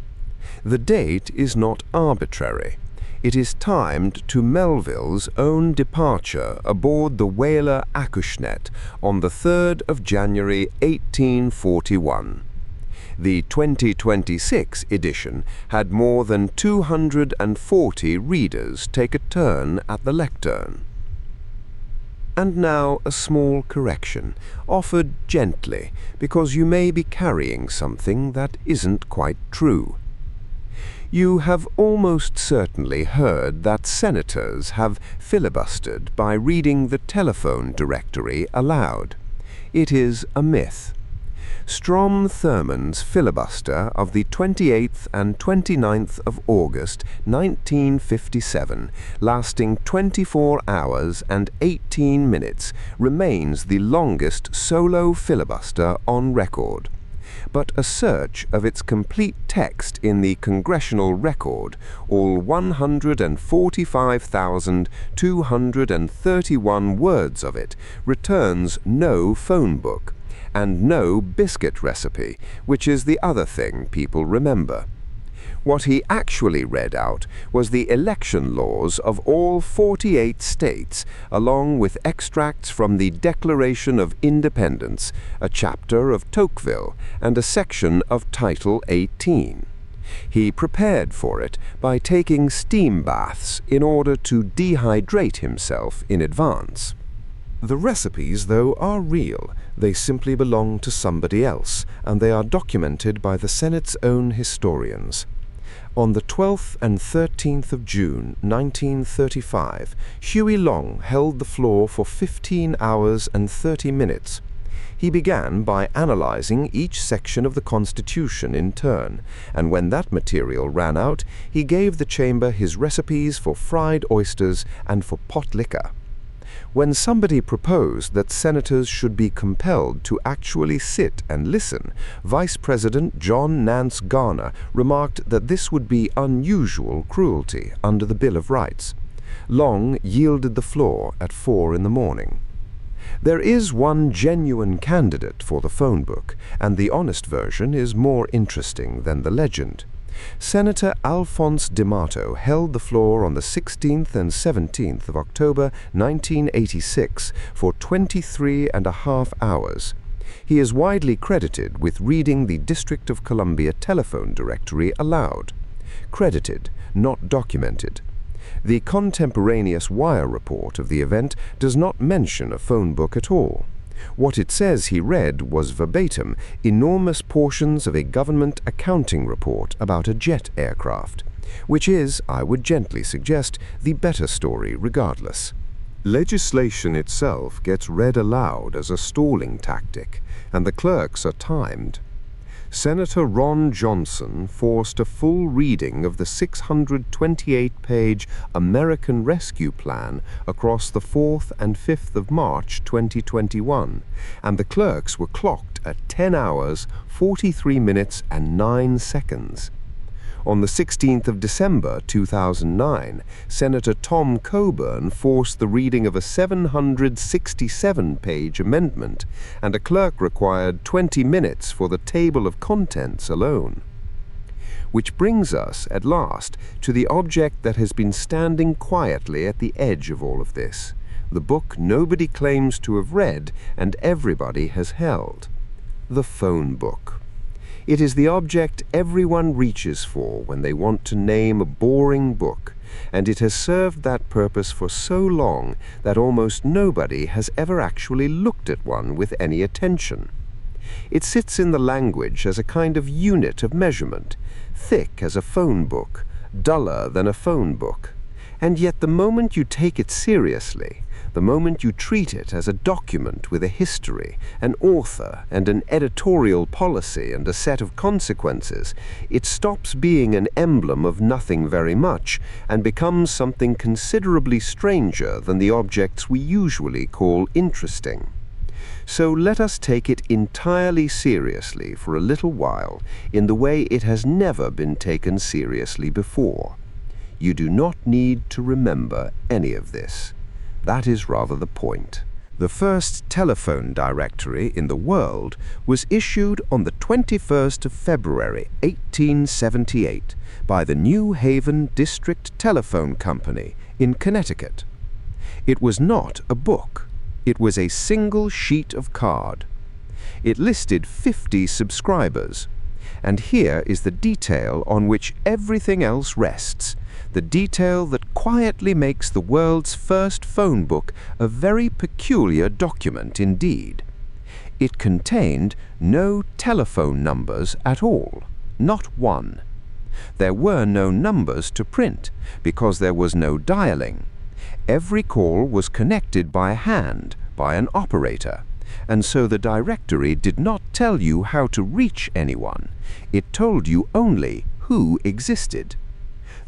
The date is not arbitrary. It is timed to Melville's own departure aboard the whaler Acushnet on the 3rd of January 1841. The 2026 edition had more than 240 readers take a turn at the lectern. And now a small correction, offered gently, because you may be carrying something that isn't quite true. You have almost certainly heard that senators have filibustered by reading the telephone directory aloud. It is a myth. Strom Thurmond's filibuster of the 28th and 29th of August 1957, lasting 24 hours and 18 minutes, remains the longest solo filibuster on record. But a search of its complete text in the Congressional Record, all 145,231 words of it, returns no phone book, and no biscuit recipe, which is the other thing people remember. What he actually read out was the election laws of all 48 states, along with extracts from the Declaration of Independence, a chapter of Tocqueville, and a section of Title 18. He prepared for it by taking steam baths in order to dehydrate himself in advance. The recipes, though, are real. They simply belong to somebody else, and they are documented by the Senate's own historians. On the 12th and 13th of June, 1935, Huey Long held the floor for 15 hours and 30 minutes. He began by analyzing each section of the Constitution in turn, and when that material ran out, he gave the chamber his recipes for fried oysters and for pot liquor. When somebody proposed that senators should be compelled to actually sit and listen, Vice President John Nance Garner remarked that this would be unusual cruelty under the Bill of Rights. Long yielded the floor at 4 in the morning. There is one genuine candidate for the phone book, and the honest version is more interesting than the legend. Senator Alphonse D'Amato held the floor on the 16th and 17th of October 1986 for 23.5 hours. He is widely credited with reading the District of Columbia telephone directory aloud. Credited, not documented. The contemporaneous wire report of the event does not mention a phone book at all. What it says he read was verbatim enormous portions of a government accounting report about a jet aircraft, which is, I would gently suggest, the better story regardless. Legislation itself gets read aloud as a stalling tactic, and the clerks are timed. Senator Ron Johnson forced a full reading of the 628-page American Rescue Plan across the 4th and 5th of March 2021, and the clerks were clocked at 10 hours, 43 minutes and 9 seconds. On the 16th of December 2009, Senator Tom Coburn forced the reading of a 767-page amendment, and a clerk required 20 minutes for the table of contents alone. Which brings us, at last, to the object that has been standing quietly at the edge of all of this, the book nobody claims to have read and everybody has held. The phone book. It is the object everyone reaches for when they want to name a boring book, and it has served that purpose for so long that almost nobody has ever actually looked at one with any attention. It sits in the language as a kind of unit of measurement, thick as a phone book, duller than a phone book. And yet the moment you take it seriously, the moment you treat it as a document with a history, an author, and an editorial policy and a set of consequences, it stops being an emblem of nothing very much and becomes something considerably stranger than the objects we usually call interesting. So let us take it entirely seriously for a little while in the way it has never been taken seriously before. You do not need to remember any of this. That is rather the point. The first telephone directory in the world was issued on the 21st of February, 1878, by the New Haven District Telephone Company in Connecticut. It was not a book. It was a single sheet of card. It listed 50 subscribers. And here is the detail on which everything else rests, the detail that quietly makes the world's first phone book a very peculiar document indeed. It contained no telephone numbers at all, not one. There were no numbers to print because there was no dialing. Every call was connected by hand, by an operator, and so the directory did not tell you how to reach anyone. It told you only who existed.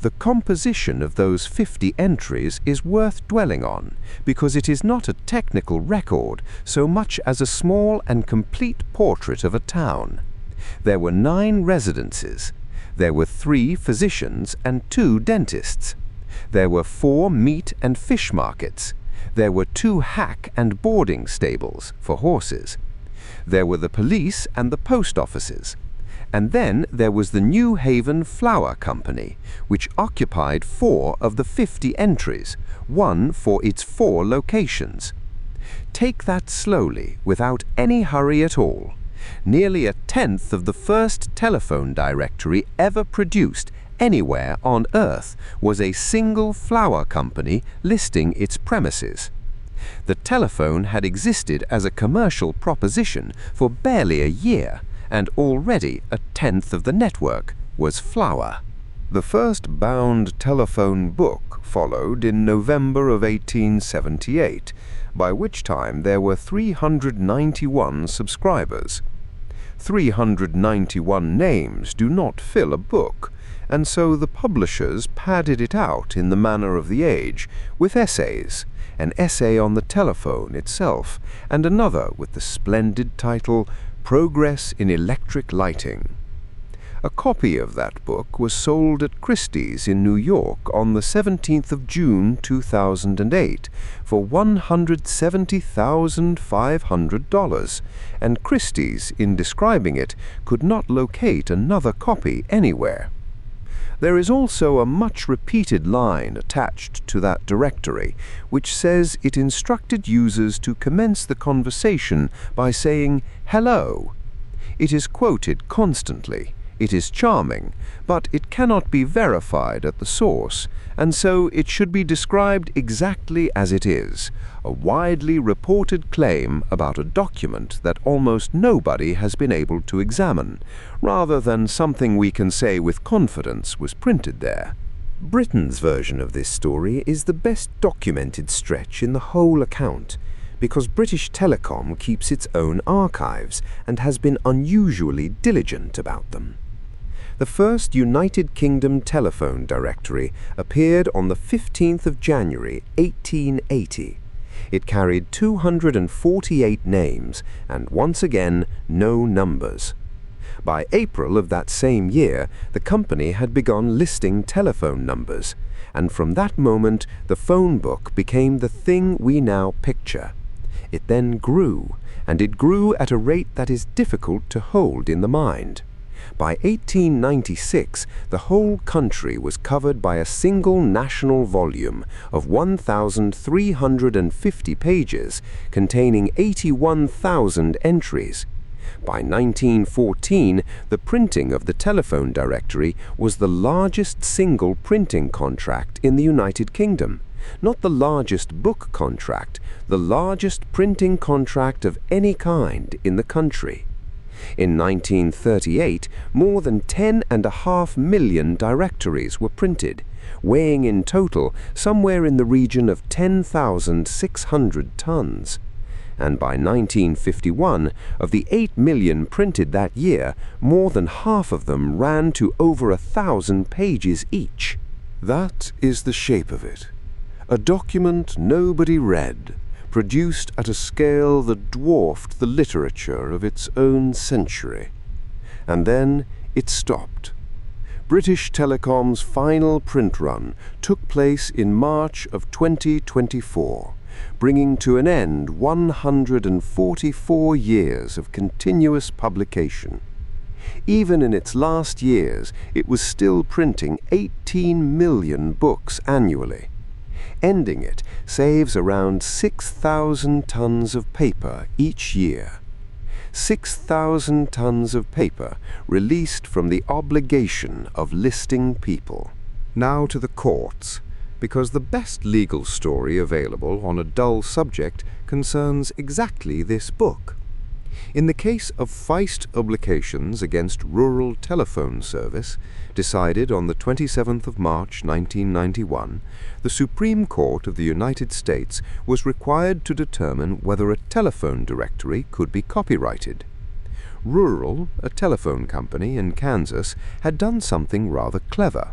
The composition of those 50 entries is worth dwelling on because it is not a technical record so much as a small and complete portrait of a town. There were 9 residences. There were 3 physicians and 2 dentists. There were 4 meat and fish markets. There were 2 hack and boarding stables for horses. There were the police and the post offices. And then there was the New Haven Flour Company, which occupied 4 of the 50 entries, one for its 4 locations. Take that slowly, without any hurry at all. Nearly a tenth of the first telephone directory ever produced anywhere on Earth was a single flour company listing its premises. The telephone had existed as a commercial proposition for barely a year, and already a tenth of the network was flour. The first bound telephone book followed in November of 1878, by which time there were 391 subscribers. 391 names do not fill a book, and so the publishers padded it out in the manner of the age, with essays, an essay on the telephone itself, and another with the splendid title, Progress in Electric Lighting. A copy of that book was sold at Christie's in New York on the 17th of June 2008 for $170,500, and Christie's, in describing it, could not locate another copy anywhere. There is also a much-repeated line attached to that directory, which says it instructed users to commence the conversation by saying, "Hello." It is quoted constantly. It is charming, but it cannot be verified at the source, and so it should be described exactly as it is, a widely reported claim about a document that almost nobody has been able to examine, rather than something we can say with confidence was printed there. Britain's version of this story is the best documented stretch in the whole account, because British Telecom keeps its own archives and has been unusually diligent about them. The first United Kingdom telephone directory appeared on the 15th of January, 1880. It carried 248 names and once again no numbers. By April of that same year, the company had begun listing telephone numbers, and from that moment the phone book became the thing we now picture. It then grew, and it grew at a rate that is difficult to hold in the mind. By 1896, the whole country was covered by a single national volume of 1,350 pages containing 81,000 entries. By 1914, the printing of the telephone directory was the largest single printing contract in the United Kingdom. Not the largest book contract, the largest printing contract of any kind in the country. In 1938, more than 10.5 million directories were printed, weighing in total somewhere in the region of 10,600 tons. And by 1951, of the 8 million printed that year, more than half of them ran to over 1,000 pages each. That is the shape of it. A document nobody read, produced at a scale that dwarfed the literature of its own century. And then it stopped. British Telecom's final print run took place in March of 2024, bringing to an end 144 years of continuous publication. Even in its last years, it was still printing 18 million books annually. Ending it saves around 6,000 tons of paper each year. 6,000 tons of paper released from the obligation of listing people. Now to the courts, because the best legal story available on a dull subject concerns exactly this book. In the case of Feist Obligations against Rural Telephone Service, decided on the 27th of March 1991, the Supreme Court of the United States was required to determine whether a telephone directory could be copyrighted. Rural, a telephone company in Kansas, had done something rather clever.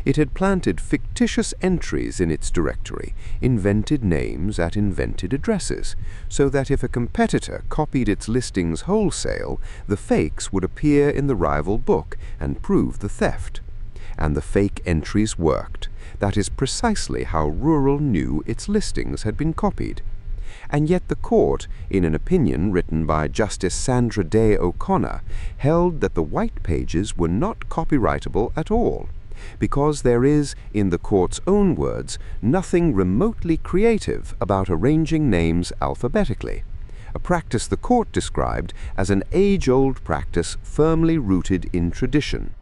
It had planted fictitious entries in its directory, invented names at invented addresses, so that if a competitor copied its listings wholesale, the fakes would appear in the rival book and prove the theft. And the fake entries worked. That is precisely how Rural knew its listings had been copied. And yet the court, in an opinion written by Justice Sandra Day O'Connor, held that the white pages were not copyrightable at all, because there is, in the court's own words, nothing remotely creative about arranging names alphabetically, a practice the court described as an age-old practice firmly rooted in tradition.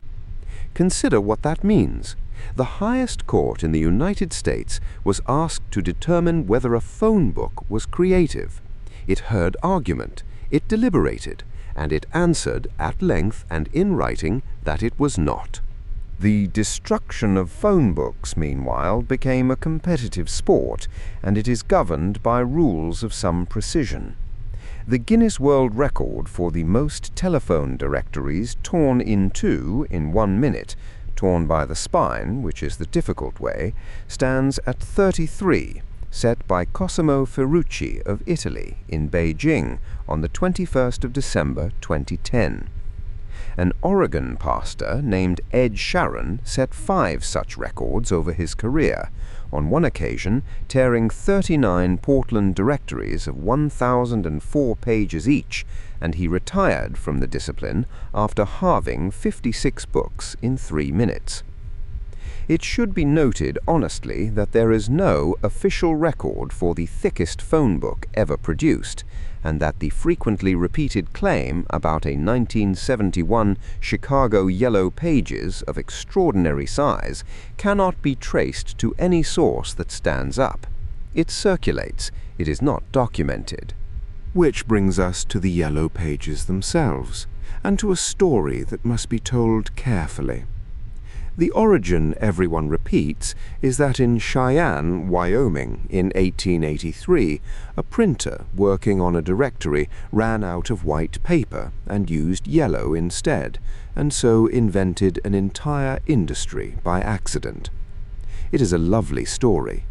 Consider what that means. The highest court in the United States was asked to determine whether a phone book was creative. It heard argument, it deliberated, and it answered at length and in writing that it was not. The destruction of phone books, meanwhile, became a competitive sport, and it is governed by rules of some precision. The Guinness World Record for the most telephone directories torn in two in 1 minute, torn by the spine, which is the difficult way, stands at 33, set by Cosimo Ferrucci of Italy in Beijing on the 21st of December 2010. An Oregon pastor named Ed Sharon set 5 such records over his career, on one occasion tearing 39 Portland directories of 1,004 pages each, and he retired from the discipline after halving 56 books in 3 minutes. It should be noted honestly that there is no official record for the thickest phone book ever produced, and that the frequently repeated claim about a 1971 Chicago Yellow Pages of extraordinary size cannot be traced to any source that stands up. It circulates, it is not documented. Which brings us to the Yellow Pages themselves, and to a story that must be told carefully. The origin, everyone repeats, is that in Cheyenne, Wyoming, in 1883, a printer working on a directory ran out of white paper and used yellow instead, and so invented an entire industry by accident. It is a lovely story.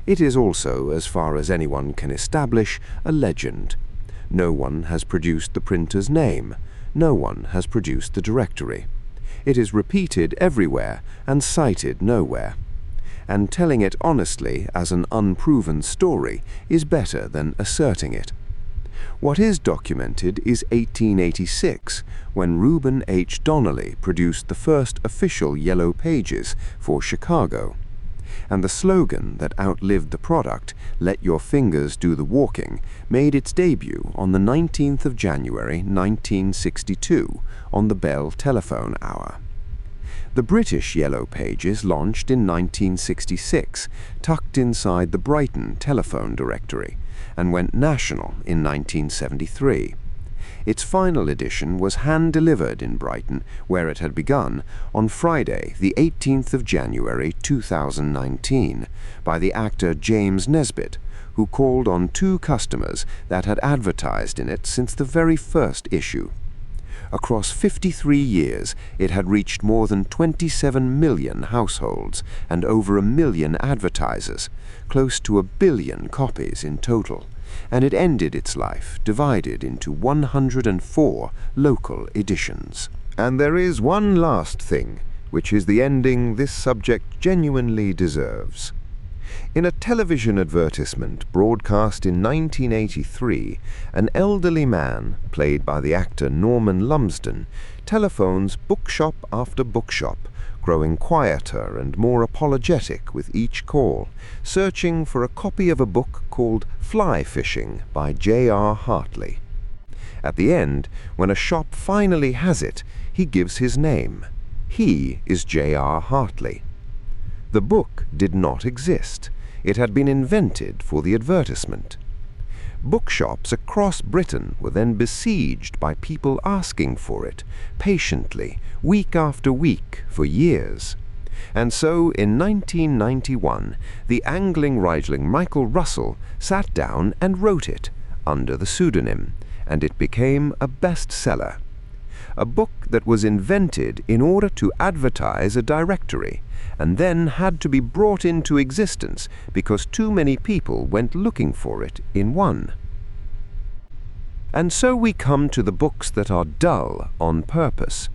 It is also, as far as anyone can establish, a legend. No one has produced the printer's name. No one has produced the directory. It is repeated everywhere and cited nowhere. And telling it honestly as an unproven story is better than asserting it. What is documented is 1886, when Reuben H. Donnelly produced the first official Yellow Pages for Chicago. And the slogan that outlived the product, "Let your fingers do the walking," made its debut on the 19th of January 1962 on the Bell Telephone Hour. The British Yellow Pages launched in 1966, tucked inside the Brighton telephone directory, and went national in 1973. Its final edition was hand-delivered in Brighton, where it had begun, on Friday, the 18th of January 2019, by the actor James Nesbitt, who called on 2 customers that had advertised in it since the very first issue. Across 53 years, it had reached more than 27 million households and over 1 million advertisers, close to 1 billion copies in total, and it ended its life divided into 104 local editions. And there is one last thing, which is the ending this subject genuinely deserves. In a television advertisement broadcast in 1983, an elderly man, played by the actor Norman Lumsden, telephones bookshop after bookshop, growing quieter and more apologetic with each call, searching for a copy of a book called Fly Fishing by J.R. Hartley. At the end, when a shop finally has it, he gives his name. He is J.R. Hartley. The book did not exist. It had been invented for the advertisement. Bookshops across Britain were then besieged by people asking for it, patiently, week after week, for years. And so, in 1991, the angling-wrangling Michael Russell sat down and wrote it, under the pseudonym, and it became a bestseller. A book that was invented in order to advertise a directory, and then had to be brought into existence because too many people went looking for it in one. And so we come to the books that are dull on purpose.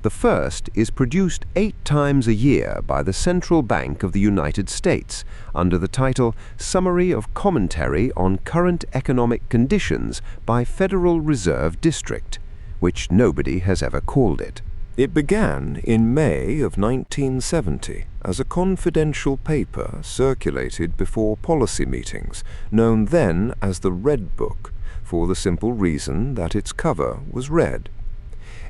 The first is produced 8 times a year by the Central Bank of the United States under the title Summary of Commentary on Current Economic Conditions by Federal Reserve District, which nobody has ever called it. It began in May of 1970 as a confidential paper circulated before policy meetings, known then as the Red Book, for the simple reason that its cover was red.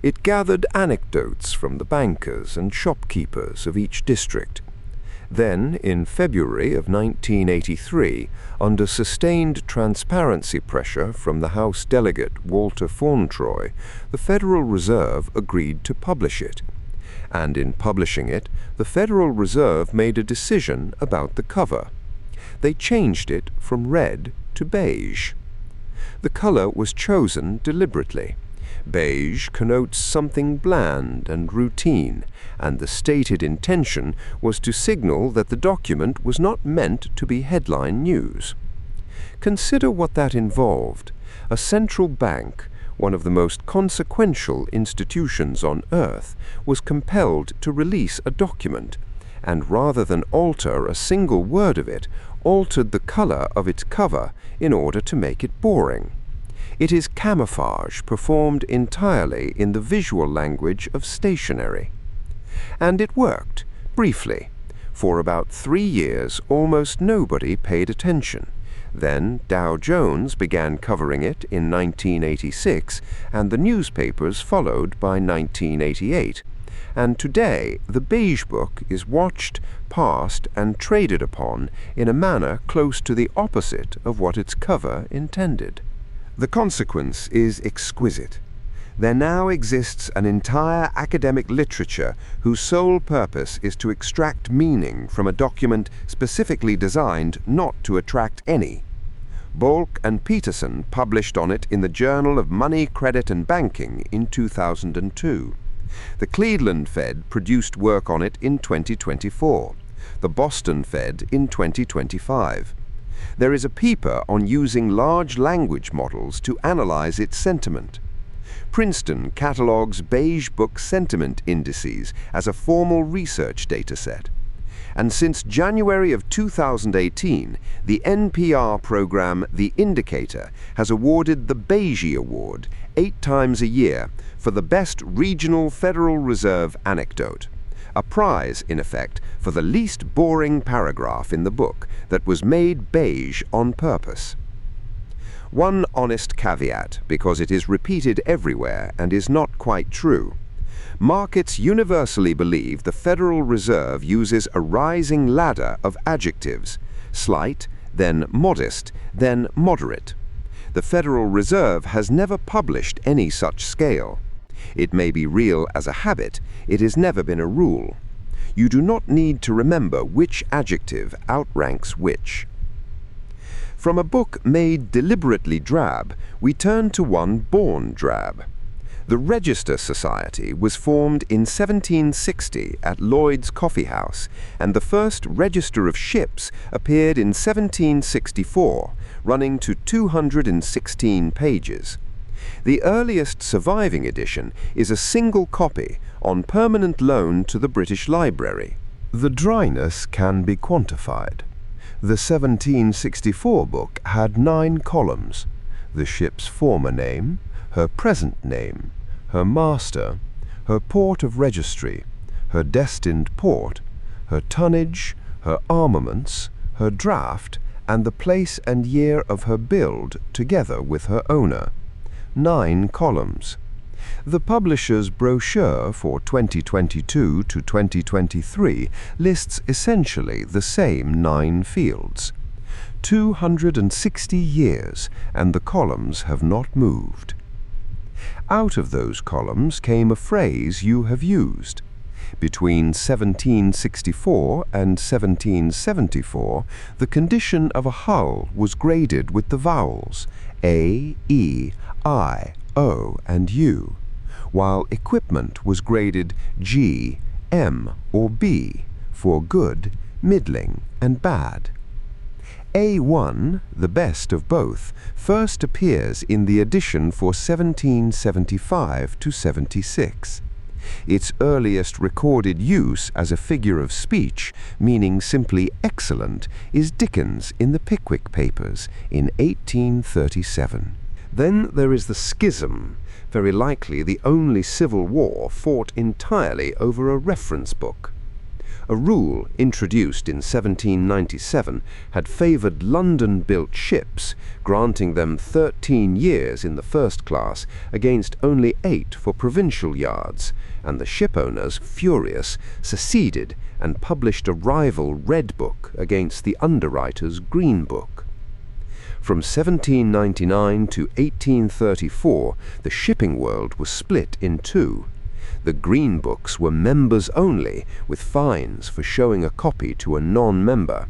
It gathered anecdotes from the bankers and shopkeepers of each district. Then, in February of 1983, under sustained transparency pressure from the House delegate Walter Fauntroy, the Federal Reserve agreed to publish it. And in publishing it, the Federal Reserve made a decision about the cover. They changed it from red to beige. The color was chosen deliberately. Beige connotes something bland and routine, and the stated intention was to signal that the document was not meant to be headline news. Consider what that involved. A central bank, one of the most consequential institutions on earth, was compelled to release a document, and rather than alter a single word of it, altered the color of its cover in order to make it boring. It is camouflage performed entirely in the visual language of stationery. And it worked, briefly. For about 3 years, almost nobody paid attention. Then Dow Jones began covering it in 1986, and the newspapers followed by 1988. And today, the Beige Book is watched, passed, and traded upon in a manner close to the opposite of what its cover intended. The consequence is exquisite. There now exists an entire academic literature whose sole purpose is to extract meaning from a document specifically designed not to attract any. Bolk and Peterson published on it in the Journal of Money, Credit and Banking in 2002. The Cleveland Fed produced work on it in 2024. The Boston Fed in 2025. There is a paper on using large language models to analyze its sentiment. Princeton catalogues Beige Book sentiment indices as a formal research dataset. And since January of 2018, the NPR program The Indicator has awarded the Beige Award 8 times a year for the best regional Federal Reserve anecdote. A prize, in effect, for the least boring paragraph in the book that was made beige on purpose. One honest caveat, because it is repeated everywhere and is not quite true. Markets universally believe the Federal Reserve uses a rising ladder of adjectives, slight, then modest, then moderate. The Federal Reserve has never published any such scale. It may be real as a habit, it has never been a rule. You do not need to remember which adjective outranks which. From a book made deliberately drab, we turn to one born drab. The Register Society was formed in 1760 at Lloyd's Coffee House, and the first Register of Ships appeared in 1764, running to 216 pages. The earliest surviving edition is a single copy on permanent loan to the British Library. The dryness can be quantified. The 1764 book had 9 columns: the ship's former name, her present name, her master, her port of registry, her destined port, her tonnage, her armaments, her draft, and the place and year of her build, together with her owner. 9 columns. The publisher's brochure for 2022 to 2023 lists essentially the same 9 fields. 260 years, and the columns have not moved. Out of those columns came a phrase you have used. Between 1764 and 1774, the condition of a hull was graded with the vowels A, E, I, O, and U, while equipment was graded G, M, or B for good, middling, and bad. A1, the best of both, first appears in the edition for 1775 to 76. Its earliest recorded use as a figure of speech, meaning simply excellent, is Dickens in the Pickwick Papers in 1837. Then there is the schism, very likely the only civil war fought entirely over a reference book. A rule introduced in 1797 had favoured London-built ships, granting them 13 years in the first class against only 8 for provincial yards, and the shipowners, furious, seceded and published a rival Red Book against the underwriters' Green Book. From 1799 to 1834, the shipping world was split in 2. The Green Books were members only, with fines for showing a copy to a non-member.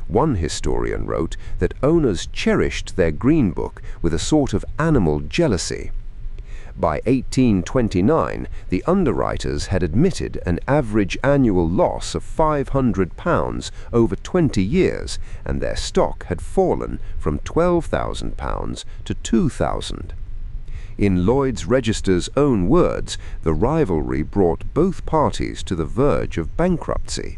One historian wrote that owners cherished their Green Book with a sort of animal jealousy. By 1829, the underwriters had admitted an average annual loss of £500 over 20 years, and their stock had fallen from £12,000 to £2,000. In Lloyd's Register's own words, the rivalry brought both parties to the verge of bankruptcy.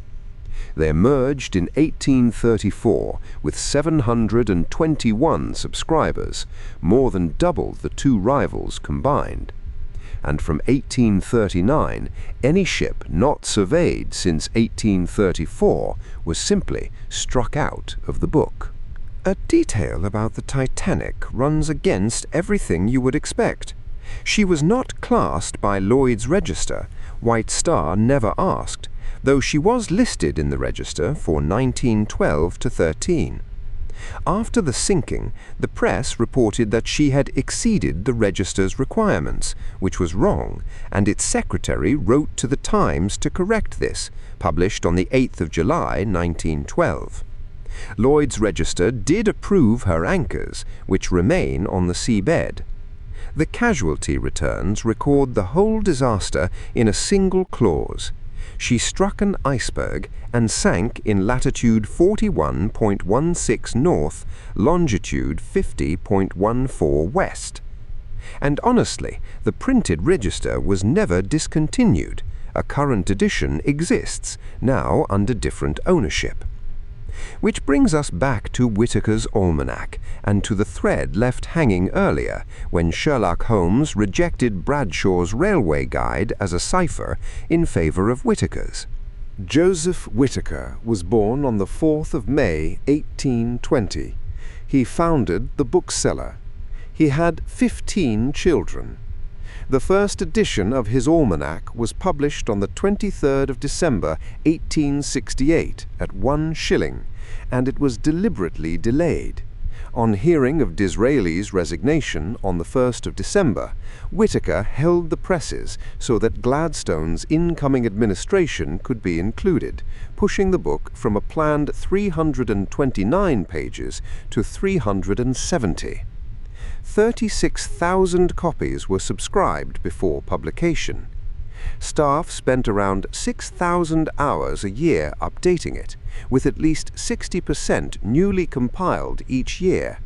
They merged in 1834 with 721 subscribers, more than double the 2 rivals combined. And from 1839, any ship not surveyed since 1834 was simply struck out of the book. A detail about the Titanic runs against everything you would expect. She was not classed by Lloyd's Register. White Star never asked, though she was listed in the register for 1912 to 13. After the sinking, the press reported that she had exceeded the register's requirements, which was wrong, and its secretary wrote to the Times to correct this, published on the 8th of July 1912. Lloyd's Register did approve her anchors, which remain on the seabed. The casualty returns record the whole disaster in a single clause. She struck an iceberg and sank in latitude 41.16 north, longitude 50.14 west. And honestly, the printed register was never discontinued. A current edition exists, now under different ownership. Which brings us back to Whitaker's Almanack, and to the thread left hanging earlier, when Sherlock Holmes rejected Bradshaw's railway guide as a cipher in favour of Whitaker's. Joseph Whitaker was born on the 4th of May, 1820. He founded the bookseller. He had 15 children. The first edition of his almanac was published on the 23rd of December, 1868, at 1 shilling, and it was deliberately delayed. On hearing of Disraeli's resignation on the 1st of December, Whitaker held the presses so that Gladstone's incoming administration could be included, pushing the book from a planned 329 pages to 370. 36,000 copies were subscribed before publication. Staff spent around 6,000 hours a year updating it, with at least 60% newly compiled each year.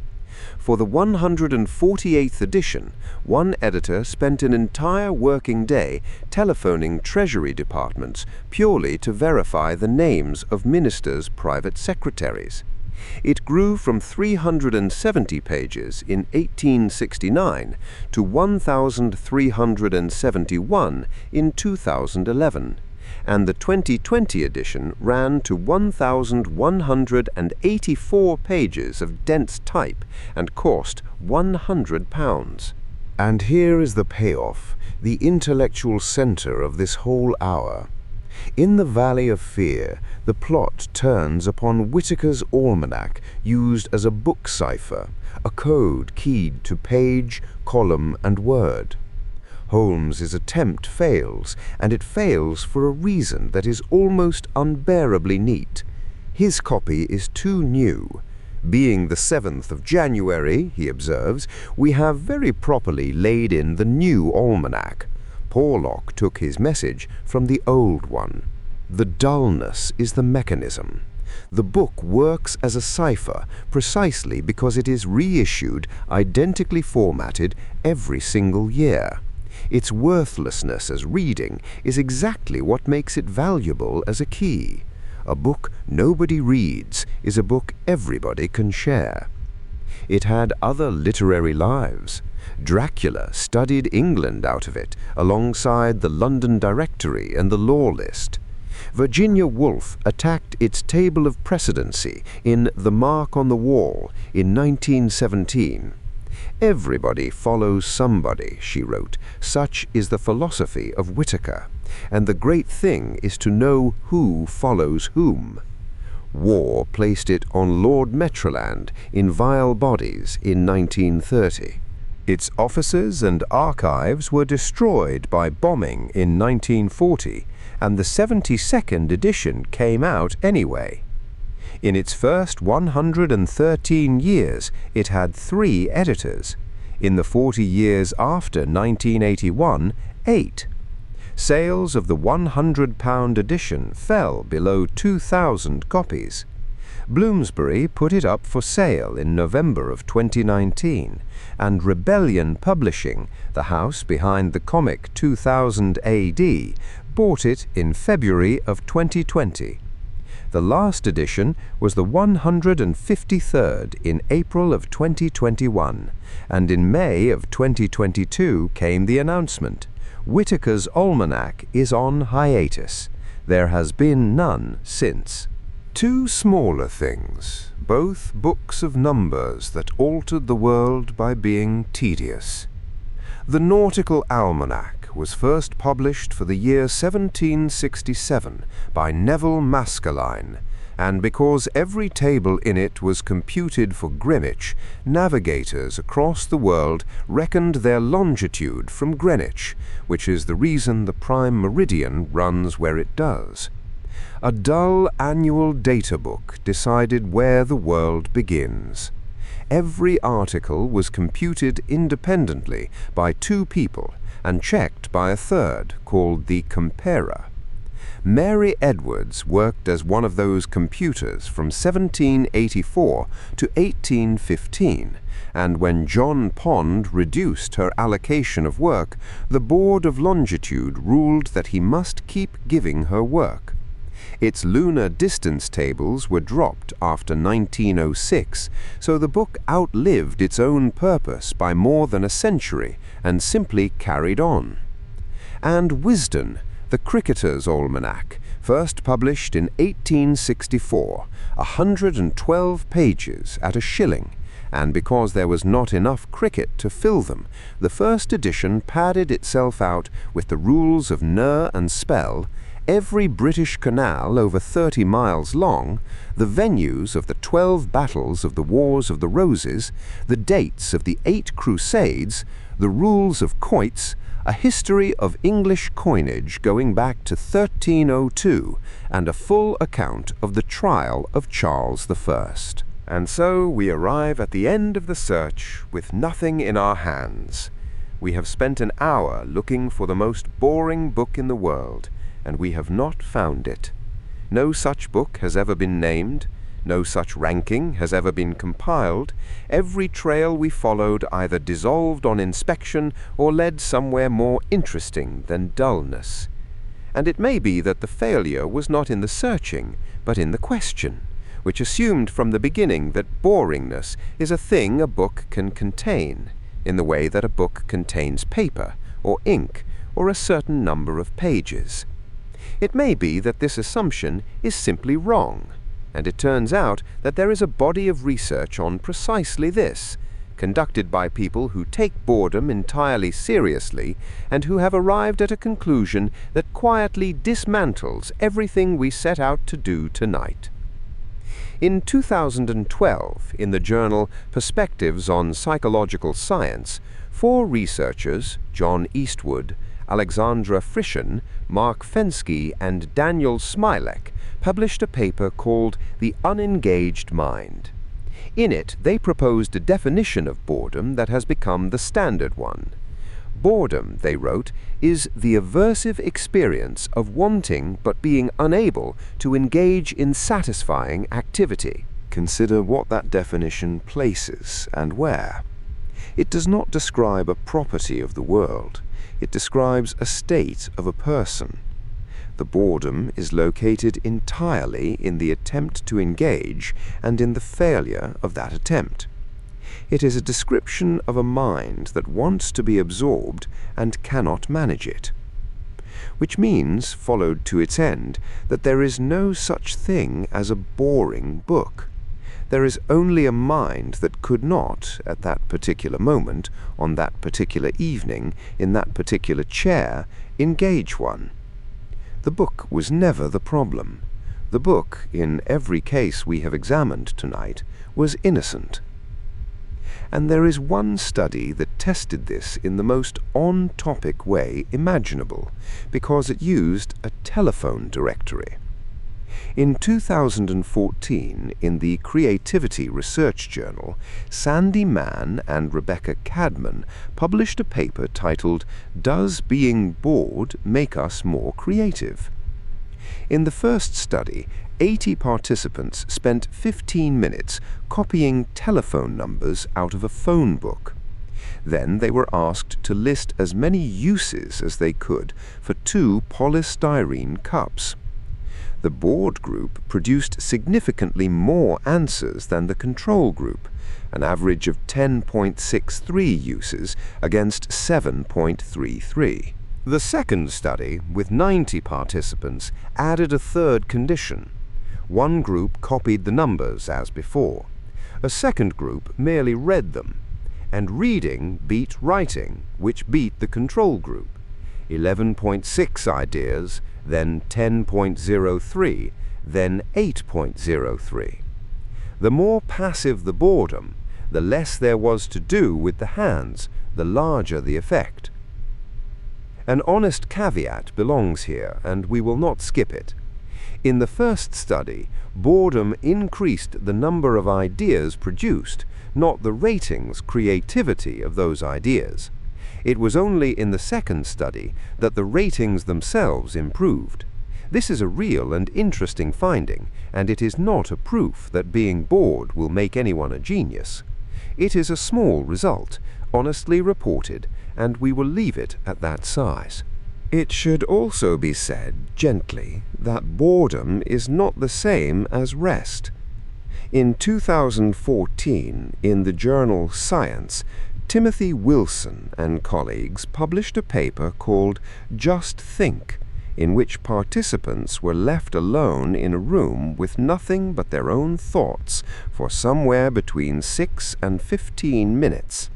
For the 148th edition, one editor spent an entire working day telephoning Treasury departments purely to verify the names of ministers' private secretaries. It grew from 370 pages in 1869 to 1,371 in 2011, and the 2020 edition ran to 1,184 pages of dense type and cost £100. And here is the payoff, the intellectual center of this whole hour. In the Valley of Fear, the plot turns upon Whitaker's Almanack used as a book cipher, a code keyed to page, column, and word. Holmes's attempt fails, and it fails for a reason that is almost unbearably neat. His copy is too new. Being the 7th of January, he observes, we have very properly laid in the new almanac. Porlock took his message from the old one. The dullness is the mechanism. The book works as a cipher precisely because it is reissued, identically formatted every single year. Its worthlessness as reading is exactly what makes it valuable as a key. A book nobody reads is a book everybody can share. It had other literary lives. Dracula studied England out of it, alongside the London Directory and the Law List. Virginia Woolf attacked its table of precedency in The Mark on the Wall in 1917. Everybody follows somebody, she wrote. Such is the philosophy of Whitaker, and the great thing is to know who follows whom. War placed it on Lord Metroland in vile bodies in 1930. Its offices and archives were destroyed by bombing in 1940, and the 72nd edition came out anyway. In its first 113 years, it had 3 editors. In the 40 years after 1981, 8. Sales of the £100 edition fell below 2,000 copies. Bloomsbury put it up for sale in November of 2019, and Rebellion Publishing, the house behind the comic 2000 AD, bought it in February of 2020. The last edition was the 153rd in April of 2021, and in May of 2022 came the announcement: Whitaker's Almanack is on hiatus. There has been none since. 2 smaller things, both books of numbers that altered the world by being tedious. The Nautical Almanack was first published for the year 1767 by Neville Maskelyne, and because every table in it was computed for Greenwich, navigators across the world reckoned their longitude from Greenwich, which is the reason the prime meridian runs where it does. A dull annual data book decided where the world begins. Every article was computed independently by 2 people and checked by a third, called the comparer. Mary Edwards worked as one of those computers from 1784 to 1815, and when John Pond reduced her allocation of work, the Board of Longitude ruled that he must keep giving her work. Its lunar distance tables were dropped after 1906, so the book outlived its own purpose by more than a century and simply carried on. And Wisden, the Cricketer's Almanack, first published in 1864, 112 pages at a shilling, and because there was not enough cricket to fill them, the first edition padded itself out with the rules of Ner and Spell, every British canal over 30 miles long, the venues of the 12 battles of the Wars of the Roses, the dates of the 8 Crusades, the rules of quoits, a history of English coinage going back to 1302, and a full account of the trial of Charles I. And so we arrive at the end of the search with nothing in our hands. We have spent an hour looking for the most boring book in the world, and we have not found it. No such book has ever been named. No such ranking has ever been compiled. Every trail we followed either dissolved on inspection or led somewhere more interesting than dullness. And it may be that the failure was not in the searching, but in the question, which assumed from the beginning that boringness is a thing a book can contain, in the way that a book contains paper, or ink, or a certain number of pages. It may be that this assumption is simply wrong, and it turns out that there is a body of research on precisely this, conducted by people who take boredom entirely seriously and who have arrived at a conclusion that quietly dismantles everything we set out to do tonight. In 2012, in the journal Perspectives on Psychological Science, 4 researchers, John Eastwood, Alexandra Frischen, Mark Fensky, and Daniel Smilek, published a paper called The Unengaged Mind. In it, they proposed a definition of boredom that has become the standard one. Boredom, they wrote, is the aversive experience of wanting but being unable to engage in satisfying activity. Consider what that definition places and where. It does not describe a property of the world. It describes a state of a person. The boredom is located entirely in the attempt to engage and in the failure of that attempt. It is a description of a mind that wants to be absorbed and cannot manage it. Which means, followed to its end, that there is no such thing as a boring book. There is only a mind that could not, at that particular moment, on that particular evening, in that particular chair, engage one. The book was never the problem. The book, in every case we have examined tonight, was innocent. And there is one study that tested this in the most on-topic way imaginable, because it used a telephone directory. In 2014, in the Creativity Research Journal, Sandy Mann and Rebecca Cadman published a paper titled, "Does Being Bored Make Us More Creative?" In the first study, 80 participants spent 15 minutes copying telephone numbers out of a phone book. Then they were asked to list as many uses as they could for 2 polystyrene cups. The bored group produced significantly more answers than the control group, an average of 10.63 uses against 7.33. The second study, with 90 participants, added a third condition. One group copied the numbers as before. A second group merely read them. And reading beat writing, which beat the control group. 11.6 ideas, then 10.03, then 8.03. The more passive the boredom, the less there was to do with the hands, the larger the effect. An honest caveat belongs here, and we will not skip it. In the first study, boredom increased the number of ideas produced, not the ratings creativity of those ideas. It was only in the second study that the ratings themselves improved. This is a real and interesting finding, and it is not a proof that being bored will make anyone a genius. It is a small result, honestly reported, and we will leave it at that size. It should also be said, gently, that boredom is not the same as rest. In 2014, in the journal Science, Timothy Wilson and colleagues published a paper called Just Think, in which participants were left alone in a room with nothing but their own thoughts for somewhere between 6 and 15 minutes.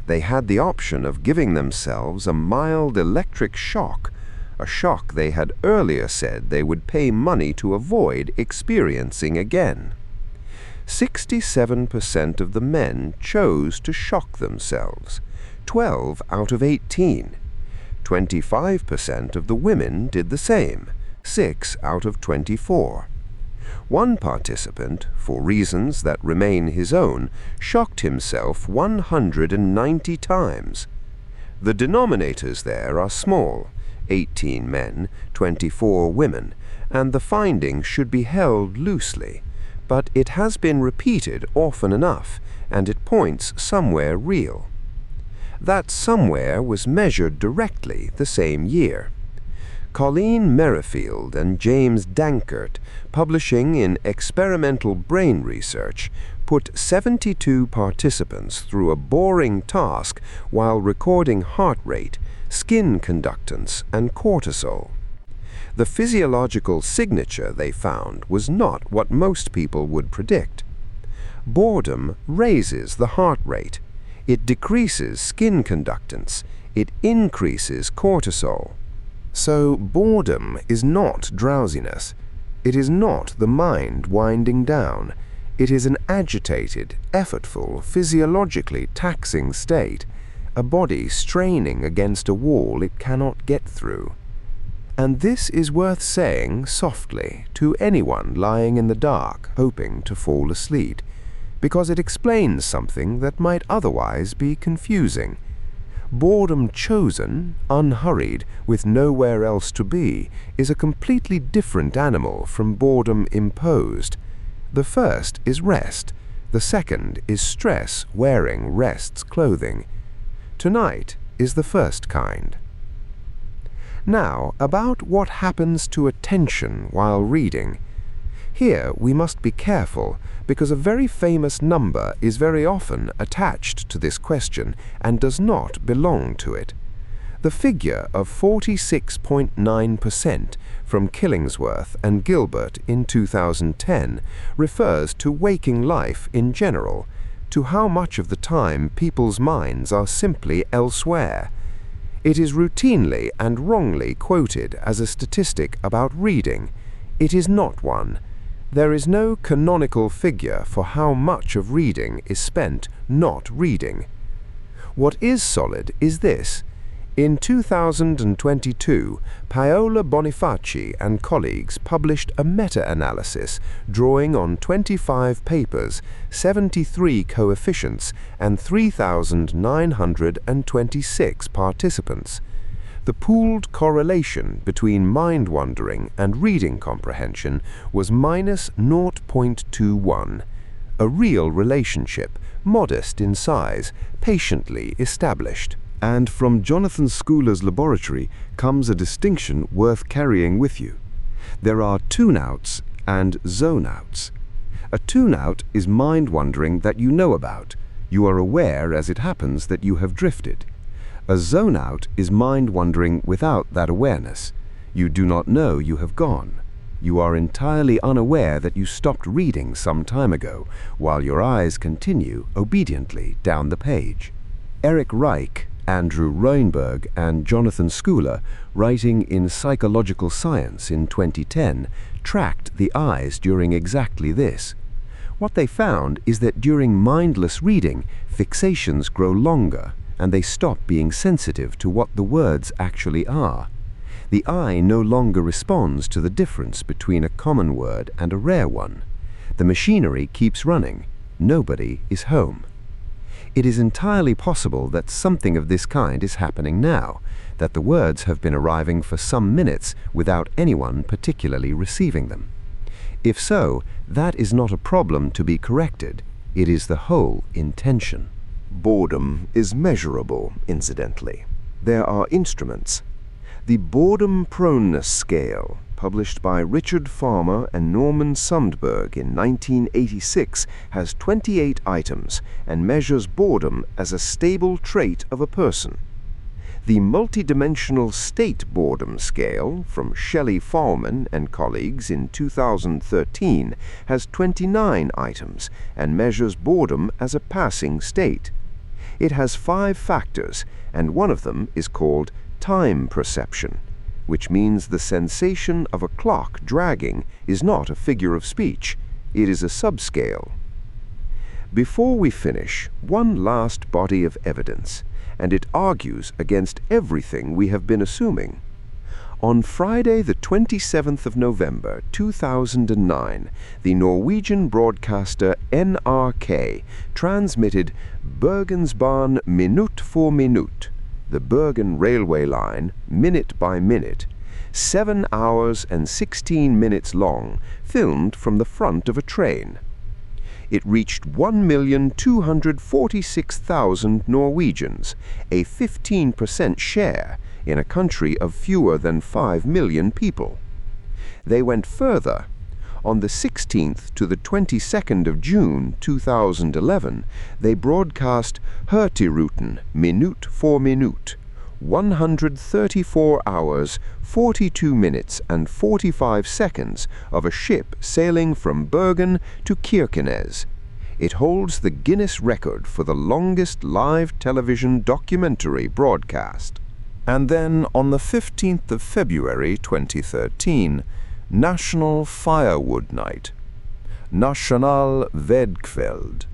They had the option of giving themselves a mild electric shock, a shock they had earlier said they would pay money to avoid experiencing again. 67% of the men chose to shock themselves, 12 out of 18. 25% of the women did the same, 6 out of 24. One participant, for reasons that remain his own, shocked himself 190 times. The denominators there are small, 18 men, 24 women, and the finding should be held loosely, but it has been repeated often enough, and it points somewhere real. That somewhere was measured directly the same year. Colleen Merrifield and James Dankert, publishing in Experimental Brain Research, put 72 participants through a boring task while recording heart rate, skin conductance, and cortisol. The physiological signature they found was not what most people would predict. Boredom raises the heart rate. It decreases skin conductance. It increases cortisol. So boredom is not drowsiness. It is not the mind winding down. It is an agitated, effortful, physiologically taxing state, a body straining against a wall it cannot get through. And this is worth saying softly to anyone lying in the dark hoping to fall asleep, because it explains something that might otherwise be confusing. Boredom chosen, unhurried, with nowhere else to be, is a completely different animal from boredom imposed. The first is rest. The second is stress wearing rest's clothing. Tonight is the first kind. Now, about what happens to attention while reading. Here we must be careful, because a very famous number is very often attached to this question and does not belong to it. The figure of 46.9% from Killingsworth and Gilbert in 2010 refers to waking life in general, to how much of the time people's minds are simply elsewhere. It is routinely and wrongly quoted as a statistic about reading. It is not one. There is no canonical figure for how much of reading is spent not reading. What is solid is this. In 2022, Paola Bonifaci and colleagues published a meta-analysis drawing on 25 papers, 73 coefficients, and 3,926 participants. The pooled correlation between mind-wandering and reading comprehension was minus 0.21, a real relationship, modest in size, patiently established. And from Jonathan Schooler's laboratory comes a distinction worth carrying with you. There are tune-outs and zone-outs. A tune-out is mind-wandering that you know about. You are aware as it happens that you have drifted. A zone-out is mind-wandering without that awareness. You do not know you have gone. You are entirely unaware that you stopped reading some time ago, while your eyes continue obediently down the page. Eric Reich, Andrew Reinberg, and Jonathan Schooler, writing in Psychological Science in 2010, tracked the eyes during exactly this. What they found is that during mindless reading, fixations grow longer, and they stop being sensitive to what the words actually are. The eye no longer responds to the difference between a common word and a rare one. The machinery keeps running. Nobody is home. It is entirely possible that something of this kind is happening now, that the words have been arriving for some minutes without anyone particularly receiving them. If so, that is not a problem to be corrected. It is the whole intention. Boredom is measurable, incidentally. There are instruments. The Boredom Proneness Scale, published by Richard Farmer and Norman Sundberg in 1986, has 28 items and measures boredom as a stable trait of a person. The Multidimensional State Boredom Scale, from Shelley Fahlman and colleagues in 2013, has 29 items and measures boredom as a passing state. It has 5 factors, and one of them is called time perception, which means the sensation of a clock dragging is not a figure of speech, it is a subscale. Before we finish, one last body of evidence, and it argues against everything we have been assuming. On Friday, the 27th of November, 2009, the Norwegian broadcaster NRK transmitted Bergensbanen minute for minute, the Bergen railway line, minute by minute, 7 hours and 16 minutes long, filmed from the front of a train. It reached 1,246,000 Norwegians, a 15% share in a country of fewer than 5 million people. They went further. On the 16th to the 22nd of June 2011, they broadcast Hurtigruten minute for minute, 134 hours, 42 minutes and 45 seconds of a ship sailing from Bergen to Kirkenes. It holds the Guinness record for the longest live television documentary broadcast. And then on the 15th of February 2013, National Firewood Night, National Vedkveld.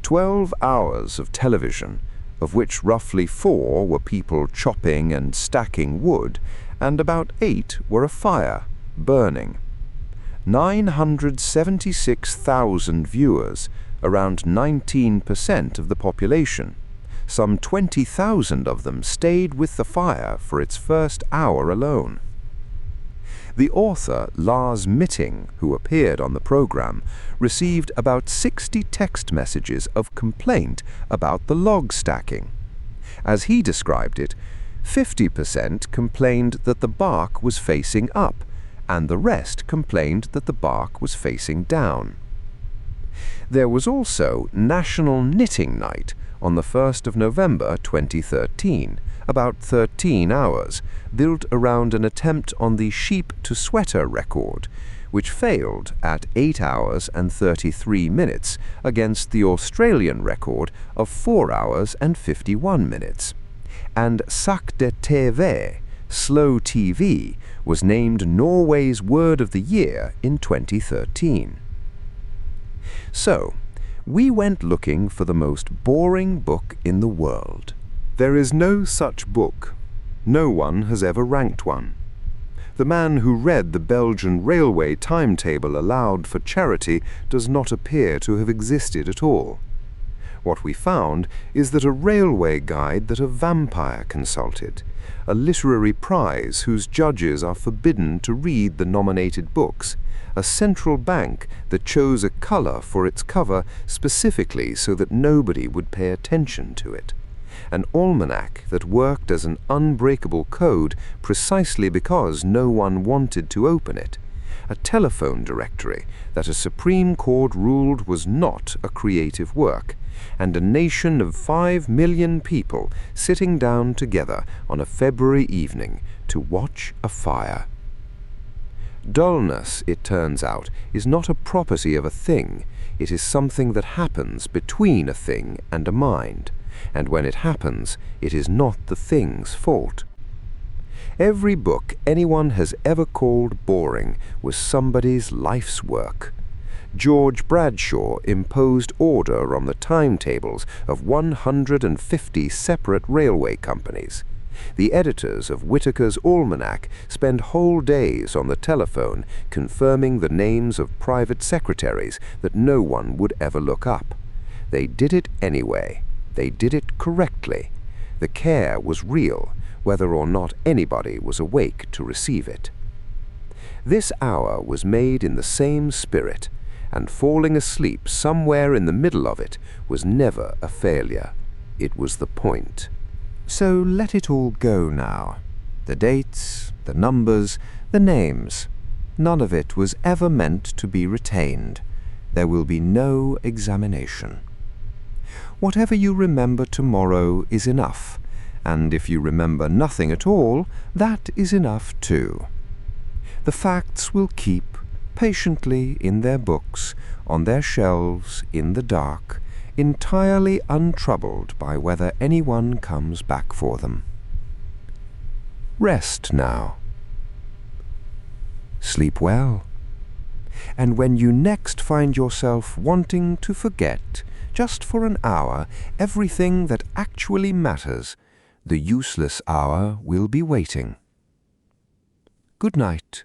12 hours of television, of which roughly 4 were people chopping and stacking wood, and about 8 were a fire, burning. 976,000 viewers, around 19% of the population. Some 20,000 of them stayed with the fire for its first hour alone. The author, Lars Mitting, who appeared on the program, received about 60 text messages of complaint about the log stacking. As he described it, 50% complained that the bark was facing up, and the rest complained that the bark was facing down. There was also National Knitting Night on the 1st of November 2013, about 13 hours, built around an attempt on the sheep-to-sweater record, which failed at 8 hours and 33 minutes against the Australian record of 4 hours and 51 minutes. And Sakte TV, Slow TV, was named Norway's Word of the Year in 2013. So, we went looking for the most boring book in the world. There is no such book. No one has ever ranked one. The man who read the Belgian railway timetable aloud for charity does not appear to have existed at all. What we found is that a railway guide that a vampire consulted, a literary prize whose judges are forbidden to read the nominated books, a central bank that chose a color for its cover specifically so that nobody would pay attention to it, an almanack that worked as an unbreakable code precisely because no one wanted to open it, a telephone directory that a Supreme Court ruled was not a creative work, and a nation of 5 million people sitting down together on a February evening to watch a fire. Dullness, it turns out, is not a property of a thing. It is something that happens between a thing and a mind, and when it happens, it is not the thing's fault. Every book anyone has ever called boring was somebody's life's work. George Bradshaw imposed order on the timetables of 150 separate railway companies. The editors of Whitaker's Almanack spend whole days on the telephone confirming the names of private secretaries that no one would ever look up. They did it anyway. They did it correctly. The care was real, whether or not anybody was awake to receive it. This hour was made in the same spirit, and falling asleep somewhere in the middle of it was never a failure. It was the point. So let it all go now. The dates, the numbers, the names. None of it was ever meant to be retained. There will be no examination. Whatever you remember tomorrow is enough, and if you remember nothing at all, that is enough too. The facts will keep patiently in their books, on their shelves, in the dark, entirely untroubled by whether anyone comes back for them. Rest now. Sleep well. And when you next find yourself wanting to forget, just for an hour, everything that actually matters, the useless hour will be waiting. Good night.